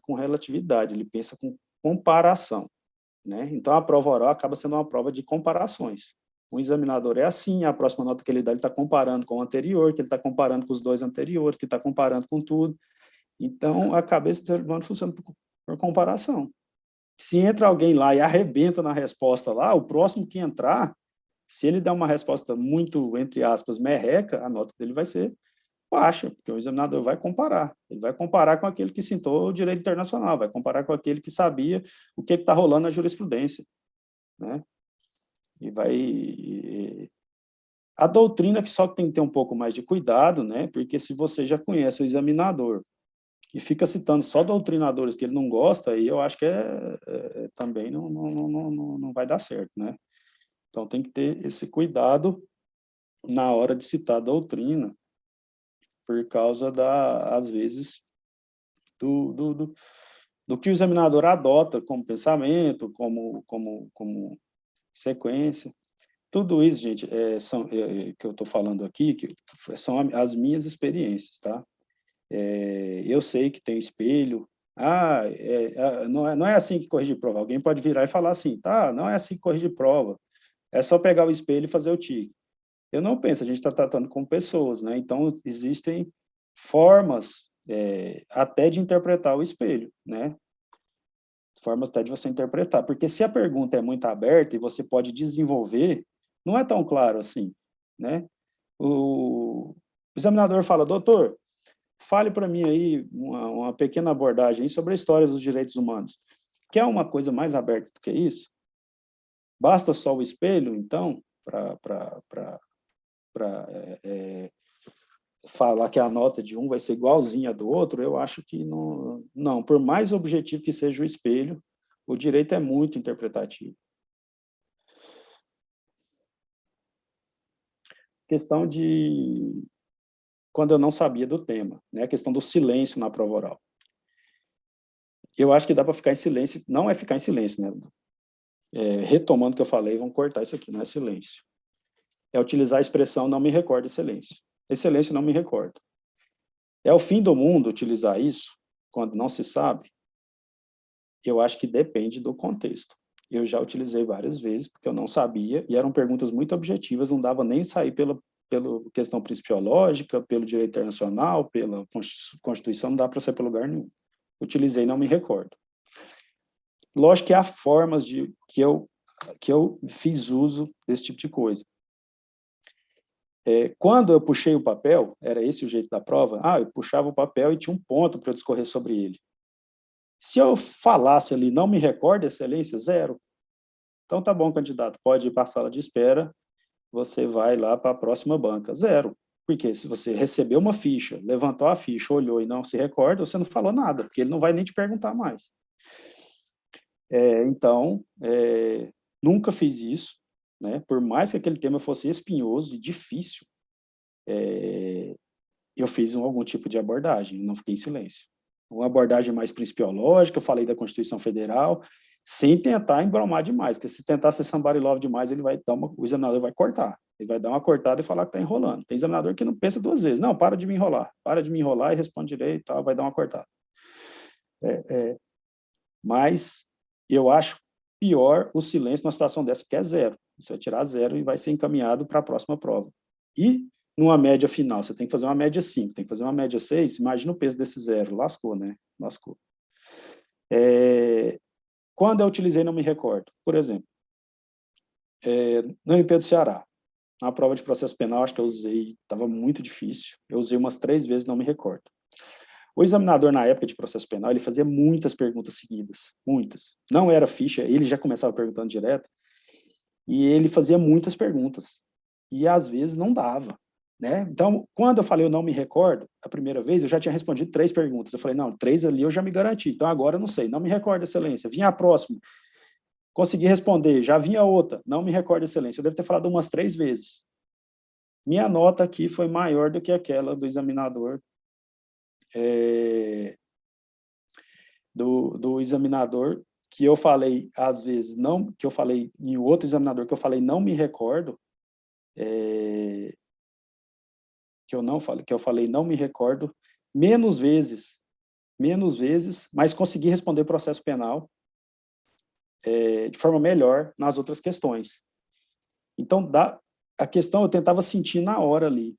com relatividade, ele pensa com comparação, né? Então, a prova oral acaba sendo uma prova de comparações. O examinador é assim, a próxima nota que ele dá, ele está comparando com o anterior, que ele está comparando com os 2 anteriores, que está comparando com tudo. Então, a cabeça do ser humano funciona por comparação. Se entra alguém lá e arrebenta na resposta lá, o próximo que entrar, se ele der uma resposta muito, entre aspas, merreca, a nota dele vai ser baixa, porque o examinador vai comparar. Ele vai comparar com aquele que citou o direito internacional, vai comparar com aquele que sabia o que está rolando na jurisprudência, né? E vai... A doutrina que só tem que ter um pouco mais de cuidado, né? Porque se você já conhece o examinador e fica citando só doutrinadores que ele não gosta, aí eu acho que também não vai dar certo, né? Então, tem que ter esse cuidado na hora de citar a doutrina, por causa, às vezes, do que o examinador adota como pensamento, como sequência. Tudo isso, gente, que eu estou falando aqui, que são as minhas experiências, tá? Eu sei que tem espelho. Não é assim que corrige prova. Alguém pode virar e falar assim, tá, não é assim que corrige prova. É só pegar o espelho e fazer o tique. Eu não penso, a gente está tratando com pessoas, né? Então, existem formas até de interpretar o espelho, né? Formas até de você interpretar. Porque se a pergunta é muito aberta e você pode desenvolver, não é tão claro assim, né? O examinador fala, doutor, fale para mim aí uma pequena abordagem sobre a história dos direitos humanos. Quer uma coisa mais aberta do que isso? Basta só o espelho, então, para falar que a nota de um vai ser igualzinha do outro? Eu acho que não. Por mais objetivo que seja o espelho, o direito é muito interpretativo. Questão de... Quando eu não sabia do tema, né? A questão do silêncio na prova oral. Eu acho que dá para ficar em silêncio, não é ficar em silêncio, né? Retomando o que eu falei, vamos cortar isso aqui, não é silêncio. É utilizar a expressão não me recordo, excelência. Excelência, não me recordo. É o fim do mundo utilizar isso quando não se sabe? Eu acho que depende do contexto. Eu já utilizei várias vezes, porque eu não sabia, e eram perguntas muito objetivas, não dava nem sair pela questão principiológica, pelo direito internacional, pela Constituição, não dá para sair pelo lugar nenhum. Utilizei, não me recordo. Lógico que há formas que eu fiz uso desse tipo de coisa. Quando eu puxei o papel, era esse o jeito da prova, eu puxava o papel e tinha um ponto para eu discorrer sobre ele. Se eu falasse ali, não me recordo, excelência, 0. Então, tá bom, candidato, pode ir para a sala de espera, você vai lá para a próxima banca, 0. Porque se você recebeu uma ficha, levantou a ficha, olhou e não se recorda, você não falou nada, porque ele não vai nem te perguntar mais. Então, nunca fiz isso, né? Por mais que aquele tema fosse espinhoso e difícil, eu fiz algum tipo de abordagem, não fiquei em silêncio. Uma abordagem mais principiológica, eu falei da Constituição Federal, sem tentar embromar demais, porque se tentar ser somebody love demais, o examinador vai cortar. Ele vai dar uma cortada e falar que está enrolando. Tem examinador que não pensa duas vezes. Não, para de me enrolar e responde direito, tal, vai dar uma cortada. Mas eu acho pior o silêncio numa situação dessa, porque é zero. Você vai tirar zero e vai ser encaminhado para a próxima prova. E numa média final, você tem que fazer uma média 5, tem que fazer uma média 6, imagina o peso desse zero. Lascou, né? Lascou. Quando eu utilizei, não me recordo. Por exemplo, no MP do Ceará, na prova de processo penal, acho que eu usei, estava muito difícil, eu usei umas 3 vezes, não me recordo. O examinador, na época de processo penal, ele fazia muitas perguntas seguidas, muitas. Não era ficha, ele já começava perguntando direto, e ele fazia muitas perguntas. E, às vezes, não dava, né? Então, quando eu falei eu não me recordo, a primeira vez, eu já tinha respondido 3 perguntas. Eu falei, não, 3 ali eu já me garanti, então agora eu não sei, não me recordo, excelência. Vinha a próxima, consegui responder, já vinha outra, não me recordo, excelência. Eu devo ter falado umas 3 vezes. Minha nota aqui foi maior do que aquela do examinador, do examinador, que eu falei, às vezes, não, que eu falei em outro examinador, que eu falei não me recordo, que eu falei não me recordo, menos vezes, mas consegui responder processo penal de forma melhor nas outras questões. Então, a questão eu tentava sentir na hora ali.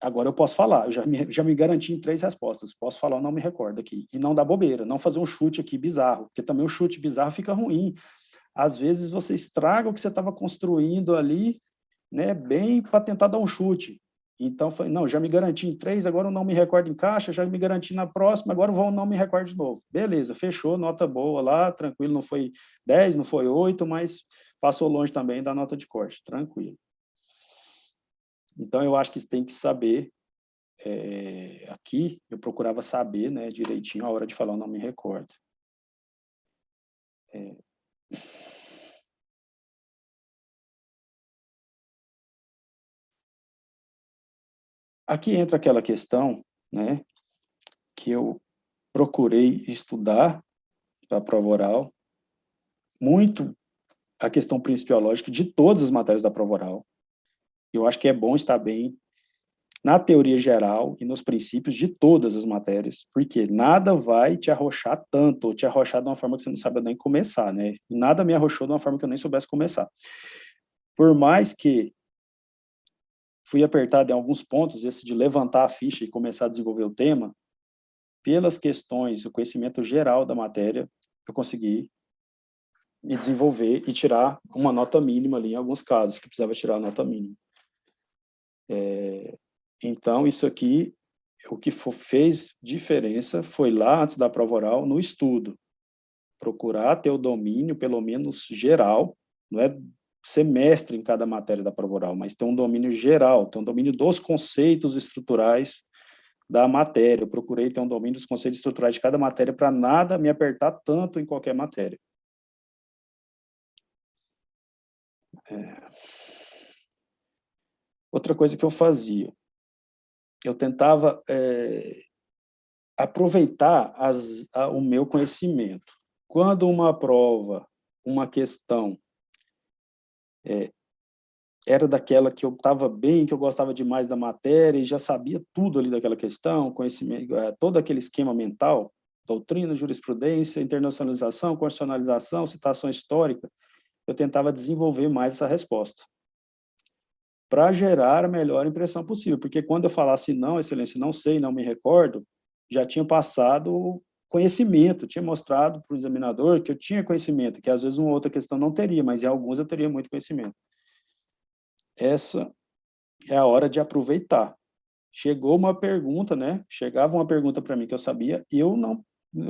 Agora eu posso falar, eu já me garanti em 3 respostas, posso falar, eu não me recordo aqui. E não dá bobeira, não fazer um chute aqui bizarro, porque também o chute bizarro fica ruim. Às vezes você estraga o que você estava construindo ali, né, bem para tentar dar um chute. Então, falei, não, já me garanti em 3, agora eu não me recordo em caixa, já me garanti na próxima, agora eu não me recordo de novo. Beleza, fechou, nota boa lá, tranquilo, não foi 10, não foi 8, mas passou longe também da nota de corte, tranquilo. Então, eu acho que tem que saber, aqui, eu procurava saber, né, direitinho, a hora de falar, eu não me recordo. Aqui entra aquela questão, né, que eu procurei estudar para a prova oral, muito a questão principiológica de todas as matérias da prova oral. Eu acho que é bom estar bem na teoria geral e nos princípios de todas as matérias, porque nada vai te arrochar tanto, ou te arrochar de uma forma que você não sabe nem começar, né? E nada me arrochou de uma forma que eu nem soubesse começar. Por mais que fui apertado em alguns pontos, esse de levantar a ficha e começar a desenvolver o tema, pelas questões, o conhecimento geral da matéria, eu consegui me desenvolver e tirar uma nota mínima ali, em alguns casos, que precisava tirar a nota mínima. Então, isso aqui, o que fez diferença foi lá, antes da prova oral, no estudo. Procurar ter o domínio, pelo menos geral, não é ser mestre em cada matéria da prova oral, mas ter um domínio geral, ter um domínio dos conceitos estruturais da matéria. Eu procurei ter um domínio dos conceitos estruturais de cada matéria para nada me apertar tanto em qualquer matéria. Outra coisa que eu fazia, eu tentava aproveitar o meu conhecimento. Quando uma prova, uma questão, era daquela que eu estava bem, que eu gostava demais da matéria e já sabia tudo ali daquela questão, conhecimento, todo aquele esquema mental, doutrina, jurisprudência, internacionalização, constitucionalização, citação histórica, eu tentava desenvolver mais essa resposta, para gerar a melhor impressão possível, porque quando eu falasse não, excelência, não sei, não me recordo, já tinha passado conhecimento, tinha mostrado para o examinador que eu tinha conhecimento, que às vezes uma outra questão não teria, mas em alguns eu teria muito conhecimento. Essa é a hora de aproveitar. Chegou uma pergunta, né? Chegava uma pergunta para mim que eu sabia, e eu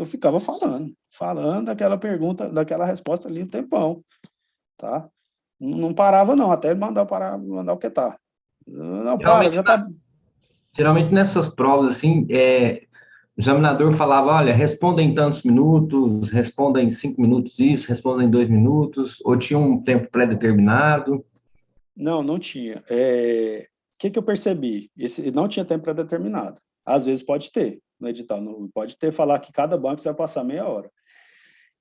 ficava falando daquela pergunta, daquela resposta ali um tempão, tá? Não parava não, até mandar o que tá. Não para, já tá. Geralmente nessas provas, assim, examinador falava, olha, responda em tantos minutos, responda em 5 minutos isso, responda em 2 minutos, ou tinha um tempo pré-determinado? Não, não tinha. O que eu percebi? Não tinha tempo pré-determinado. Às vezes pode ter no edital, pode ter falar que cada banco vai passar meia hora.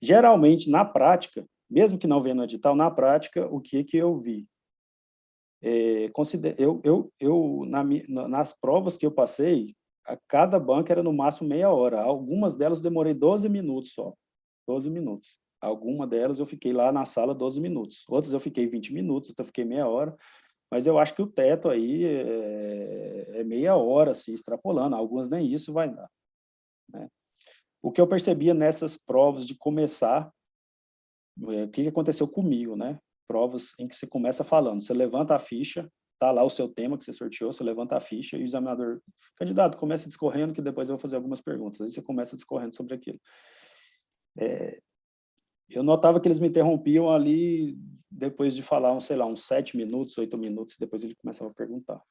Geralmente, na prática, mesmo que não venha no edital, na prática, o que eu vi? Nas provas que eu passei, a cada banco era no máximo meia hora. Algumas delas eu demorei 12 minutos só. 12 minutos. Alguma delas eu fiquei lá na sala 12 minutos. Outras eu fiquei 20 minutos, outras eu fiquei meia hora. Mas eu acho que o teto aí é meia hora, assim, extrapolando. Algumas nem isso vai dar, né? O que eu percebia nessas provas de começar, o que aconteceu comigo, né? Provas em que você começa falando, você levanta a ficha, tá lá o seu tema que você sorteou, você levanta a ficha e o examinador, candidato, começa discorrendo que depois eu vou fazer algumas perguntas. Aí você começa discorrendo sobre aquilo. Eu notava que eles me interrompiam ali depois de falar, sei lá, uns 7 minutos, 8 minutos, depois ele começava a perguntar.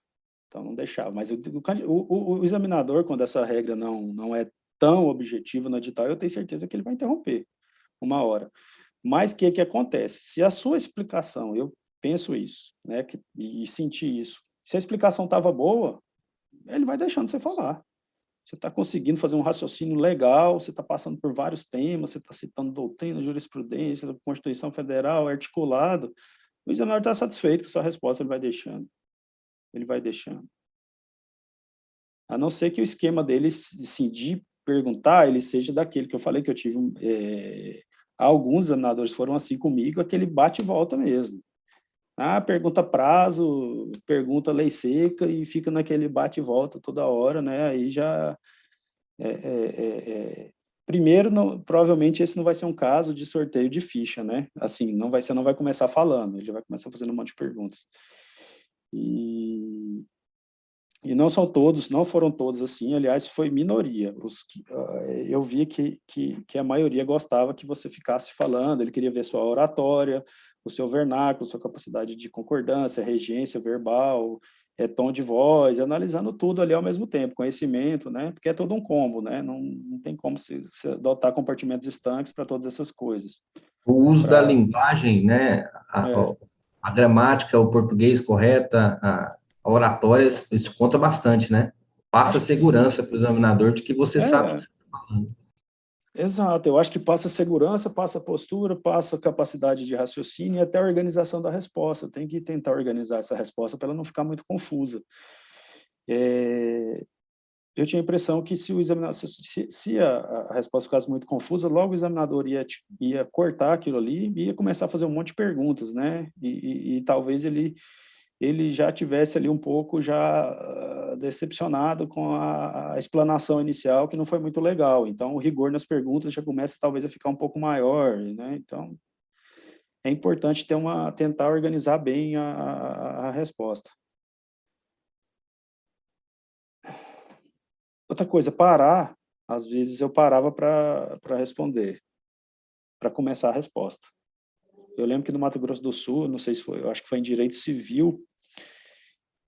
Então, não deixava. Mas o examinador, quando essa regra não é tão objetiva no edital, eu tenho certeza que ele vai interromper uma hora. Mas o que acontece? Se a sua explicação, eu penso isso, né, e senti isso, se a explicação estava boa, ele vai deixando você falar. Você está conseguindo fazer um raciocínio legal, você está passando por vários temas, você está citando doutrina, jurisprudência, Constituição Federal, articulado. O examinador está satisfeito com a sua resposta, ele vai deixando. Ele vai deixando. A não ser que o esquema dele, assim, de perguntar, ele seja daquele que eu falei que eu tive. Alguns examinadores foram assim comigo, aquele bate e volta mesmo. Pergunta prazo, pergunta lei seca e fica naquele bate e volta toda hora, né? Aí já. Primeiro, provavelmente esse não vai ser um caso de sorteio de ficha, né? Assim, você não vai começar falando, ele já vai começar fazendo um monte de perguntas. E não são todos, não foram todos assim, aliás, foi minoria. Eu vi que a maioria gostava que você ficasse falando, ele queria ver sua oratória, o seu vernáculo, sua capacidade de concordância, regência verbal, tom de voz, analisando tudo ali ao mesmo tempo, conhecimento, né? Porque é todo um combo, né? Não tem como se adotar compartimentos estanques para todas essas coisas. O uso da linguagem, né? A gramática, o português correta, a oratória, isso conta bastante, né? Passa segurança para o examinador de que você sabe o que você está falando. Exato, eu acho que passa segurança, passa postura, passa capacidade de raciocínio e até a organização da resposta. Tem que tentar organizar essa resposta para ela não ficar muito confusa. Eu tinha a impressão que se o examinador, se a resposta ficasse muito confusa, logo o examinador ia cortar aquilo ali e ia começar a fazer um monte de perguntas, né? E talvez ele já tivesse ali um pouco já decepcionado com a explanação inicial, que não foi muito legal. Então, o rigor nas perguntas já começa talvez a ficar um pouco maior, né? Então, é importante tentar organizar bem a resposta. Outra coisa, parar, às vezes eu parava para responder, para começar a resposta. Eu lembro que no Mato Grosso do Sul, não sei se foi, eu acho que foi em Direito Civil,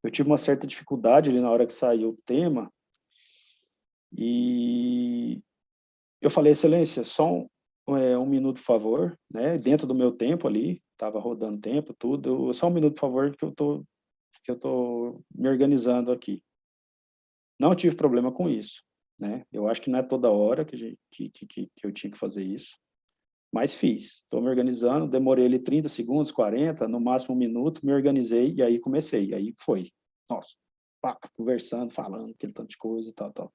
eu tive uma certa dificuldade ali na hora que saiu o tema, e eu falei, excelência, só um minuto, por favor, né? Dentro do meu tempo ali, estava rodando tempo, tudo, só um minuto, por favor, que eu tô me organizando aqui. Não tive problema com isso, né? Eu acho que não é toda hora que eu tinha que fazer isso, mas fiz. Estou me organizando, demorei ali 30 segundos, 40, no máximo 1 minuto, me organizei e aí comecei. Aí foi, nossa, pá, conversando, falando, aquele tanto de coisa e tal.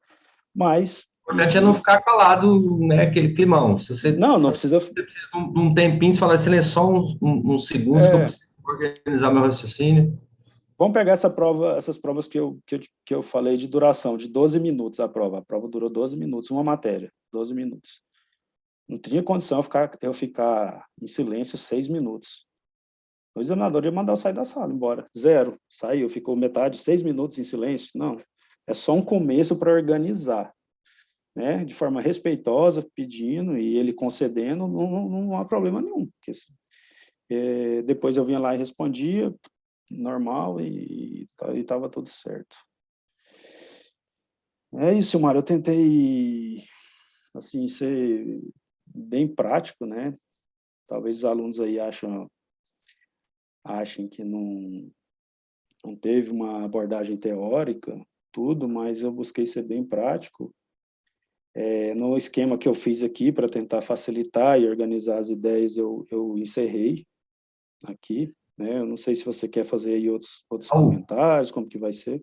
Mas... O importante é não ficar calado, né? Aquele climão. Se você, não precisa... Você precisa de um tempinho, você fala, excelência, só uns segundos que eu preciso organizar meu raciocínio. Vamos pegar essas provas que eu falei de duração, de 12 minutos a prova. A prova durou 12 minutos, uma matéria, 12 minutos. Não tinha condição eu ficar em silêncio 6 minutos. O examinador ia mandar eu sair da sala, embora. Zero. Saiu, ficou metade, 6 minutos em silêncio. Não. É só um começo para organizar, né? De forma respeitosa, pedindo, e ele concedendo, não há problema nenhum. Porque, depois eu vinha lá e respondia, normal, e estava tudo certo. É isso, Mário. Eu tentei, assim, ser bem prático, né? Talvez os alunos aí achem que não teve uma abordagem teórica, tudo, mas eu busquei ser bem prático. No esquema que eu fiz aqui, para tentar facilitar e organizar as ideias, eu encerrei aqui, né? Eu não sei se você quer fazer aí outros Raul, comentários, como que vai ser.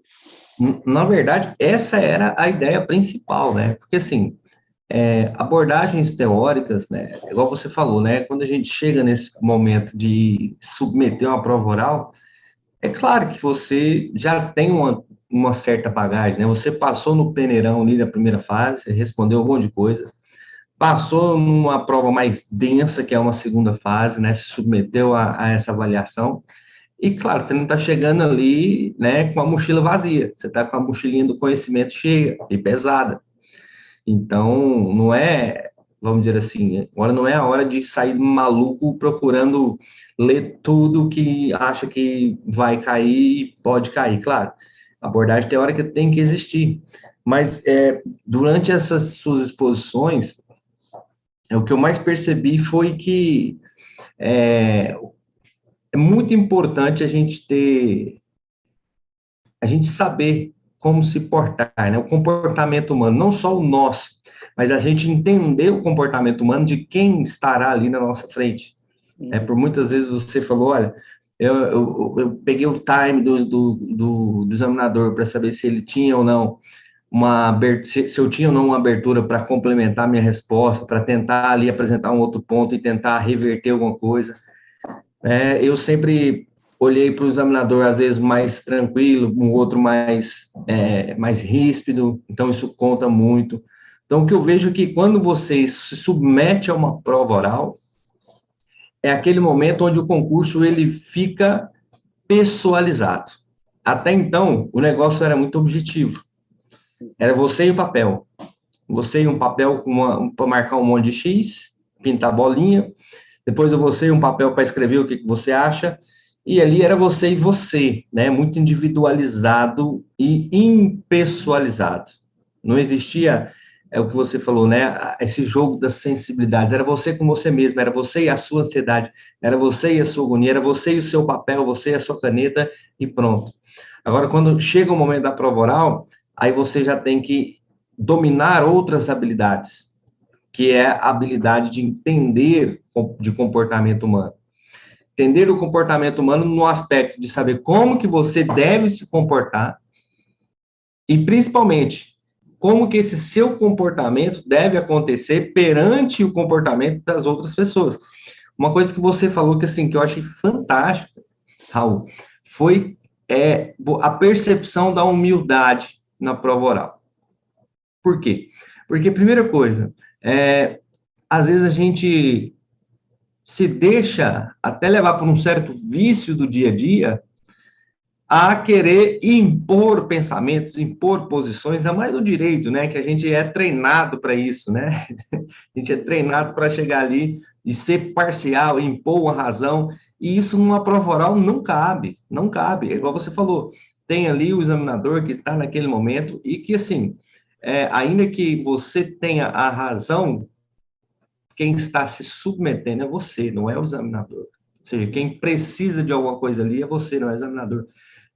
na verdade, essa era a ideia principal, né? Porque, assim, abordagens teóricas, né? Igual você falou, né? Quando a gente chega nesse momento de submeter uma prova oral, é claro que você já tem uma certa bagagem, né? Você passou no peneirão ali da primeira fase, respondeu um monte de coisa, passou numa prova mais densa, que é uma segunda fase, né? Se submeteu a essa avaliação. E, claro, você não está chegando ali, né, com a mochila vazia, você está com a mochilinha do conhecimento cheia e pesada. Então, não é, vamos dizer assim, agora não é a hora de sair maluco procurando ler tudo que acha que vai cair e pode cair. Claro, a abordagem teórica tem que existir, mas durante essas suas exposições, o que eu mais percebi foi que é muito importante a gente saber como se portar, né? O comportamento humano, não só o nosso, mas a gente entender o comportamento humano de quem estará ali na nossa frente. Por muitas vezes você falou, olha, eu peguei o time do examinador para saber se ele tinha ou não se eu tinha ou não uma abertura para complementar minha resposta, para tentar ali apresentar um outro ponto e tentar reverter alguma coisa. Eu sempre olhei para o examinador, às vezes, mais tranquilo, um outro mais ríspido, então isso conta muito. Então, o que eu vejo é que quando você se submete a uma prova oral, é aquele momento onde o concurso ele fica pessoalizado. Até então, o negócio era muito objetivo. Era você e o papel. Você e um papel para marcar um monte de X, pintar bolinha, depois você e um papel para escrever o que você acha, e ali era você e você, né? Muito individualizado e impessoalizado. Não existia, o que você falou, né? Esse jogo das sensibilidades. Era você com você mesmo, era você e a sua ansiedade, era você e a sua agonia, era você e o seu papel, você e a sua caneta, e pronto. Agora, quando chega o momento da prova oral, aí você já tem que dominar outras habilidades, que é a habilidade de entender de comportamento humano. Entender o comportamento humano no aspecto de saber como que você deve se comportar e, principalmente, como que esse seu comportamento deve acontecer perante o comportamento das outras pessoas. Uma coisa que você falou que, assim, que eu achei fantástica, Raul, foi a percepção da humildade na prova oral. Por quê? Porque, primeira coisa, às vezes a gente se deixa até levar por um certo vício do dia a dia a querer impor pensamentos, impor posições, ainda mais no direito, né? Que a gente é treinado para isso, né? A gente é treinado para chegar ali e ser parcial, impor uma razão, e isso numa prova oral não cabe, não cabe. É igual você falou, tem ali o examinador que está naquele momento e que, assim, ainda que você tenha a razão, quem está se submetendo é você, não é o examinador. Ou seja, quem precisa de alguma coisa ali é você, não é o examinador.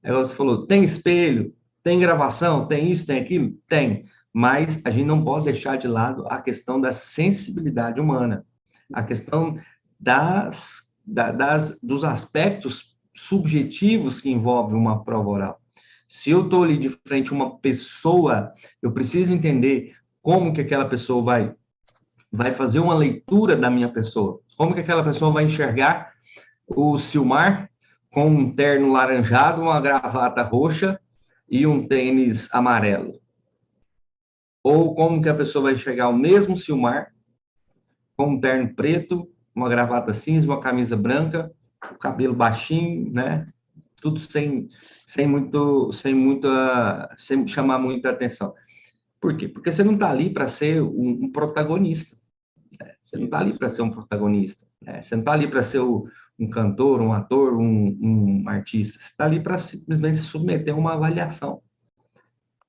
Aí você falou, tem espelho, tem gravação, tem isso, tem aquilo? Tem. Mas a gente não pode deixar de lado a questão da sensibilidade humana, a questão dos aspectos subjetivos que envolvem uma prova oral. Se eu estou ali de frente a uma pessoa, eu preciso entender como que aquela pessoa vai fazer uma leitura da minha pessoa. Como que aquela pessoa vai enxergar o Silmar com um terno laranjado, uma gravata roxa e um tênis amarelo? Ou como que a pessoa vai enxergar o mesmo Silmar com um terno preto, uma gravata cinza, uma camisa branca, o cabelo baixinho, né? Tudo sem chamar muita atenção. Por quê? Porque você não está ali para ser um protagonista. Você não está ali para ser um protagonista, né? Você não está ali para ser um cantor, um ator, um artista. Você está ali para simplesmente se submeter a uma avaliação.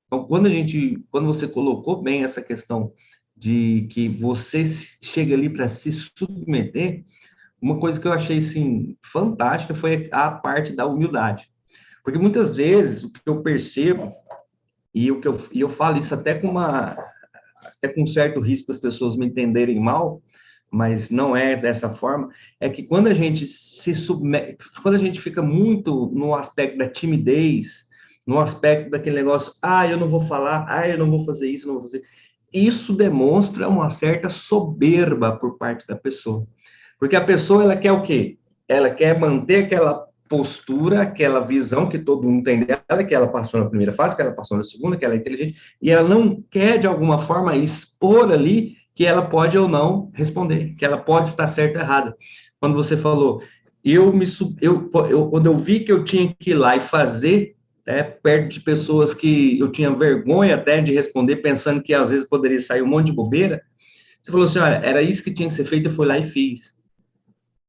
Então, quando você colocou bem essa questão de que você chega ali para se submeter, uma coisa que eu achei, assim, fantástica foi a parte da humildade. Porque muitas vezes o que eu percebo, e eu falo isso até com certo risco das pessoas me entenderem mal, mas não é dessa forma, é que quando a gente se submete, quando a gente fica muito no aspecto da timidez, no aspecto daquele negócio, eu não vou falar, eu não vou fazer isso, não vou fazer. Isso demonstra uma certa soberba por parte da pessoa. Porque a pessoa, ela quer o quê? Ela quer manter aquela postura, aquela visão que todo mundo tem dela, que ela passou na primeira fase, que ela passou na segunda, que ela é inteligente, e ela não quer, de alguma forma, expor ali que ela pode ou não responder, que ela pode estar certa ou errada. Quando você falou, quando eu vi que eu tinha que ir lá e fazer, perto de pessoas que eu tinha vergonha até de responder, pensando que às vezes poderia sair um monte de bobeira, você falou assim, olha, era isso que tinha que ser feito, eu fui lá e fiz.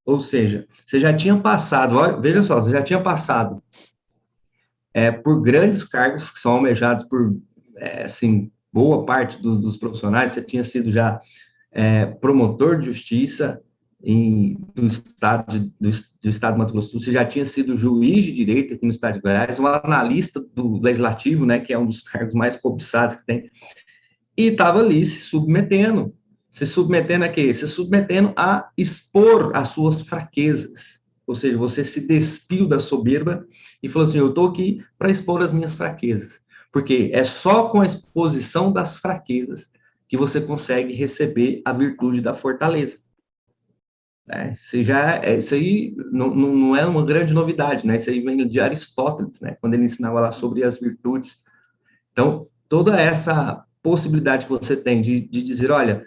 Ou seja, você já tinha passado, olha, veja só, você já tinha passado por grandes cargos que são almejados por, assim, boa parte dos profissionais, você tinha sido já promotor de justiça do estado de Mato Grosso do Sul, você já tinha sido juiz de direito aqui no estado de Goiás, um analista do legislativo, né, que é um dos cargos mais cobiçados que tem, e estava ali se submetendo a quê? Se submetendo a expor as suas fraquezas. Ou seja, você se despiu da soberba e falou assim, eu estou aqui para expor as minhas fraquezas. Porque é só com a exposição das fraquezas que você consegue receber a virtude da fortaleza. Isso aí não é uma grande novidade, né? Isso aí vem de Aristóteles, né? Quando ele ensinava lá sobre as virtudes. Então, toda essa possibilidade que você tem de dizer, olha,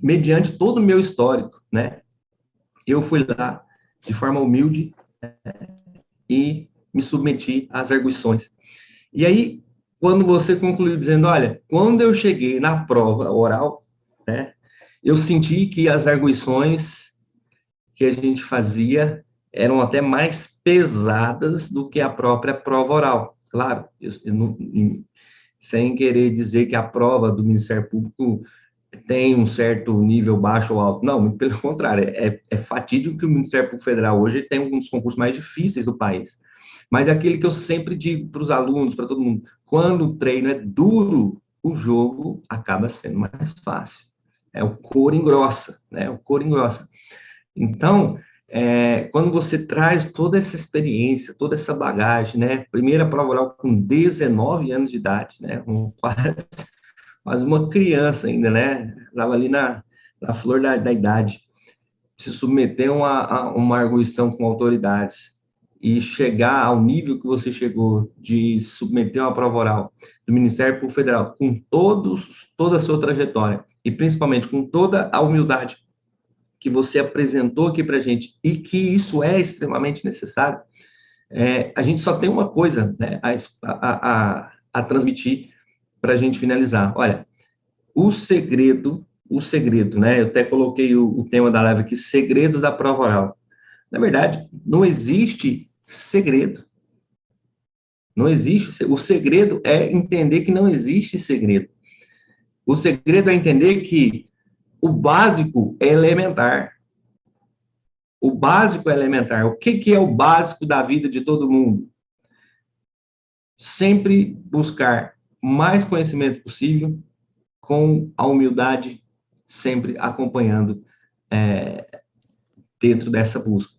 mediante todo o meu histórico, né, eu fui lá de forma humilde e me submeti às arguições. E aí, quando você concluiu dizendo, olha, quando eu cheguei na prova oral, né, eu senti que as arguições que a gente fazia eram até mais pesadas do que a própria prova oral. Claro, sem querer dizer que a prova do Ministério Público tem um certo nível baixo ou alto. Não, muito pelo contrário, é fatídico que o Ministério Público Federal hoje tem um dos concursos mais difíceis do país. Mas é aquele que eu sempre digo para os alunos, para todo mundo, quando o treino é duro, o jogo acaba sendo mais fácil. É o couro engrossa, né? O couro engrossa. Então, quando você traz toda essa experiência, toda essa bagagem, né? Primeira prova oral com 19 anos de idade, né? Quase uma criança ainda, né? Estava ali na flor da idade. Se submeter a uma arguição com autoridades e chegar ao nível que você chegou de submeter uma prova oral do Ministério Público Federal com toda a sua trajetória e principalmente com toda a humildade que você apresentou aqui para a gente e que isso é extremamente necessário, a gente só tem uma coisa, né, a transmitir para a gente finalizar. Olha, o segredo, né, eu até coloquei o tema da live aqui, segredos da prova oral. Na verdade, não existe segredo. Não existe. O segredo é entender que não existe segredo. O segredo é entender que o básico é elementar. O básico é elementar. O que é o básico da vida de todo mundo? Sempre buscar mais conhecimento possível, com a humildade sempre acompanhando dentro dessa busca.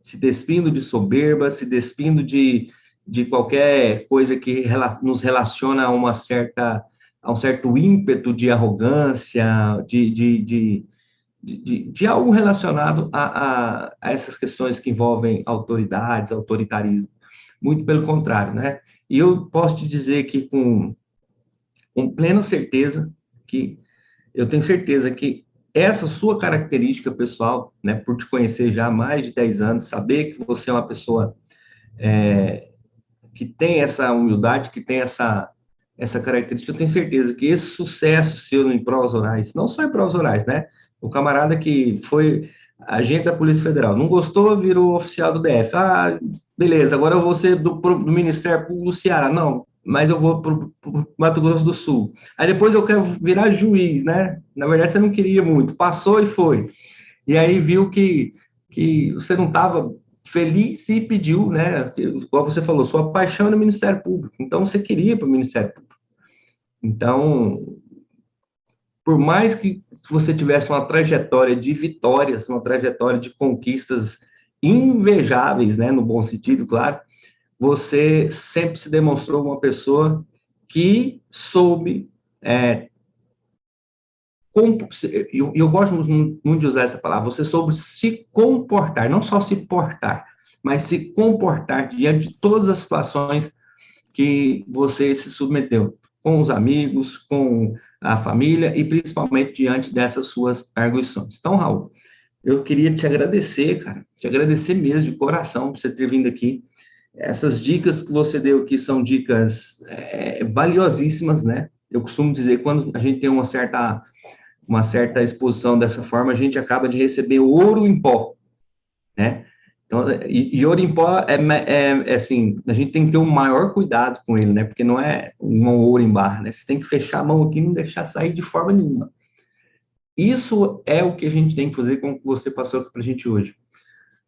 Se despindo de soberba, se despindo de qualquer coisa que nos relaciona a um certo ímpeto de arrogância, de algo relacionado a essas questões que envolvem autoridades, autoritarismo. Muito pelo contrário, né? E eu posso te dizer que com plena certeza, que eu tenho certeza que essa sua característica pessoal, né, por te conhecer já há mais de 10 anos, saber que você é uma pessoa que tem essa humildade, que tem essa característica, eu tenho certeza que esse sucesso seu em provas orais, não só em provas orais, né, o camarada que foi agente da Polícia Federal, não gostou, virou oficial do DF, beleza, agora eu vou ser do Ministério Público do Ceará. Não, mas eu vou para o Mato Grosso do Sul. Aí depois eu quero virar juiz, né? Na verdade, você não queria muito, passou e foi. E aí viu que você não estava feliz e pediu, né? Como você falou, sua paixão é no Ministério Público. Então, você queria ir para o Ministério Público. Então, por mais que você tivesse uma trajetória de vitórias, uma trajetória de conquistas invejáveis, né? No bom sentido, claro, você sempre se demonstrou uma pessoa que soube eu gosto muito de usar essa palavra, você soube se comportar, não só se portar, mas se comportar diante de todas as situações que você se submeteu, com os amigos, com a família e principalmente diante dessas suas arguições. Então, Raul, eu queria te agradecer, cara, te agradecer mesmo de coração por você ter vindo aqui. Essas dicas que você deu aqui são dicas valiosíssimas, né? Eu costumo dizer, quando a gente tem uma certa exposição dessa forma, a gente acaba de receber ouro em pó, né? Então, e ouro em pó assim, a gente tem que ter um maior cuidado com ele, né? Porque não é um ouro em barra, né? Você tem que fechar a mão aqui e não deixar sair de forma nenhuma. Isso é o que a gente tem que fazer com o que você passou aqui para a gente hoje.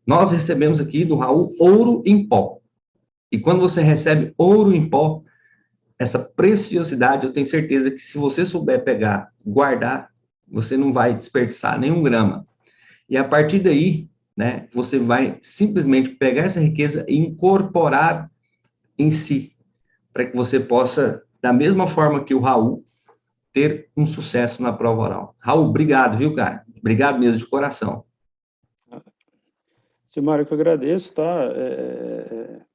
Nós recebemos aqui do Raul ouro em pó. E quando você recebe ouro em pó, essa preciosidade, eu tenho certeza que se você souber pegar, guardar, você não vai desperdiçar nenhum grama. E a partir daí, né, você vai simplesmente pegar essa riqueza e incorporar em si, para que você possa, da mesma forma que o Raul, ter um sucesso na prova oral. Raul, obrigado, viu, cara? Obrigado mesmo, de coração. Silmário, que eu agradeço, tá?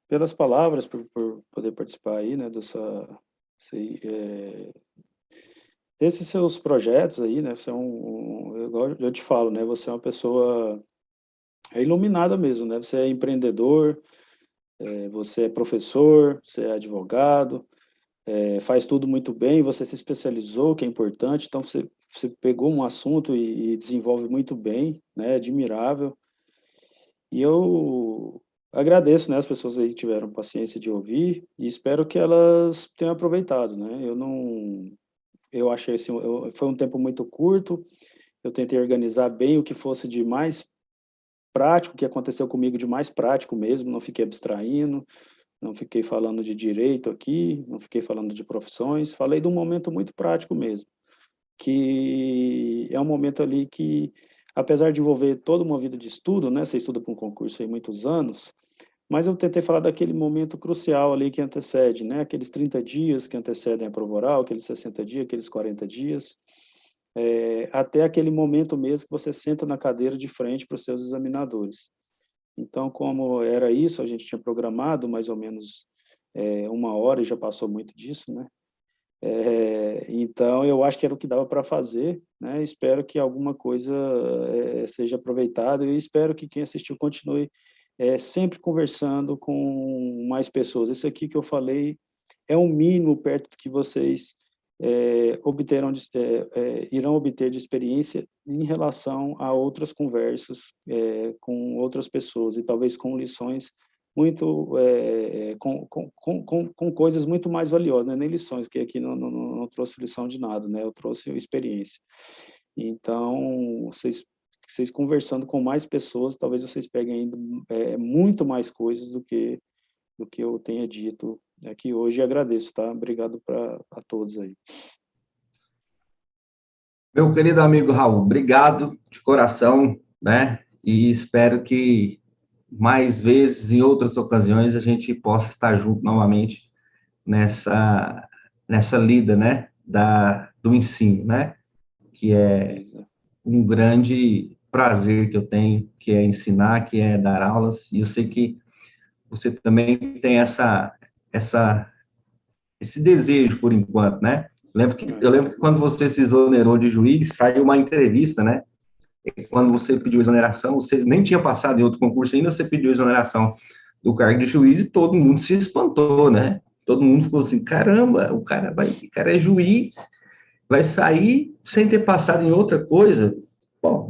Pelas palavras, por poder participar aí, né, desses seus projetos aí, né? Você é eu te falo, né? Você é uma pessoa iluminada mesmo, né? Você é empreendedor, você é professor, você é advogado, faz tudo muito bem, você se especializou, que é importante, então você pegou um assunto e desenvolve muito bem, né? Admirável. E eu agradeço, né, as pessoas aí que tiveram paciência de ouvir e espero que elas tenham aproveitado, né? Eu achei assim, foi um tempo muito curto, eu tentei organizar bem o que fosse de mais prático, o que aconteceu comigo de mais prático mesmo, não fiquei abstraindo, não fiquei falando de direito aqui, não fiquei falando de profissões, falei de um momento muito prático mesmo, que é um momento ali que, apesar de envolver toda uma vida de estudo, né, você estuda para um concurso aí muitos anos, mas eu tentei falar daquele momento crucial ali que antecede, né, aqueles 30 dias que antecedem a prova oral, aqueles 60 dias, aqueles 40 dias, até aquele momento mesmo que você senta na cadeira de frente para os seus examinadores. Então, como era isso, a gente tinha programado mais ou menos 1 hora e já passou muito disso, né? Então, eu acho que era o que dava para fazer, né? Espero que alguma coisa seja aproveitada e espero que quem assistiu continue sempre conversando com mais pessoas. Isso aqui que eu falei é o mínimo perto do que vocês irão obter de experiência em relação a outras conversas com outras pessoas e talvez com lições muito com coisas muito mais valiosas, né? Nem lições, que aqui não trouxe lição de nada, né? Eu trouxe experiência. Então, vocês conversando com mais pessoas, talvez vocês peguem ainda muito mais coisas do que eu tenha dito aqui hoje, e agradeço, tá? Obrigado a todos aí. Meu querido amigo Raul, obrigado de coração, né? E espero que mais vezes, em outras ocasiões, a gente possa estar junto novamente nessa lida, né? Do ensino, né? Que é um grande prazer que eu tenho, que é ensinar, que é dar aulas, e eu sei que você também tem esse desejo por enquanto, né? Eu lembro que quando você se exonerou de juiz, saiu uma entrevista, né? E quando você pediu exoneração, você nem tinha passado em outro concurso ainda, você pediu exoneração do cargo de juiz e todo mundo se espantou, né? Todo mundo ficou assim, caramba, o cara é juiz, vai sair sem ter passado em outra coisa. Bom,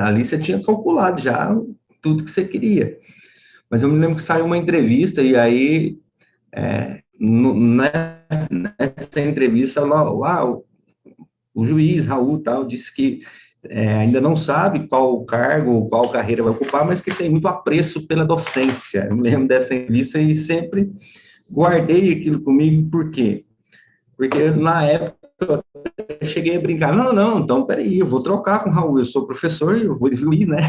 ali você tinha calculado já tudo que você queria. mas eu me lembro que saiu uma entrevista, e aí, nessa entrevista, lá, o juiz, Raul, tal, disse que ainda não sabe qual cargo, qual carreira vai ocupar, mas que tem muito apreço pela docência. Eu me lembro dessa entrevista e sempre guardei aquilo comigo, por quê? Porque na época eu cheguei a brincar, não, então peraí, eu vou trocar com o Raul, eu sou professor, eu vou de juiz, né?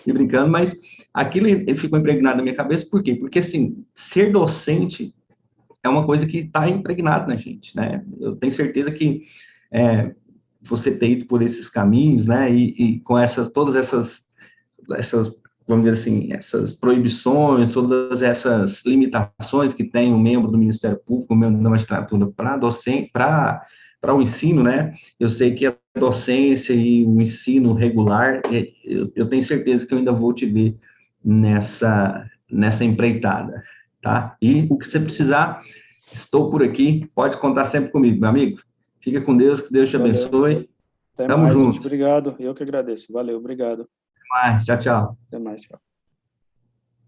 E brincando, mas aquilo ele ficou impregnado na minha cabeça, por quê? Porque, assim, ser docente é uma coisa que está impregnada na gente, né? Eu tenho certeza que você ter ido por esses caminhos, né, e com todas essas, vamos dizer assim, essas proibições, todas essas limitações que tem um membro do Ministério Público, um membro da magistratura para docente, para o ensino, né, eu sei que a docência e o ensino regular, eu tenho certeza que eu ainda vou te ver nessa empreitada, tá? E o que você precisar, estou por aqui, pode contar sempre comigo, meu amigo. Fica com Deus, que Deus te abençoe. Até Tamo mais, junto. gente. Obrigado. Eu que agradeço. Valeu, obrigado. Até mais. Tchau, tchau. Até mais, tchau.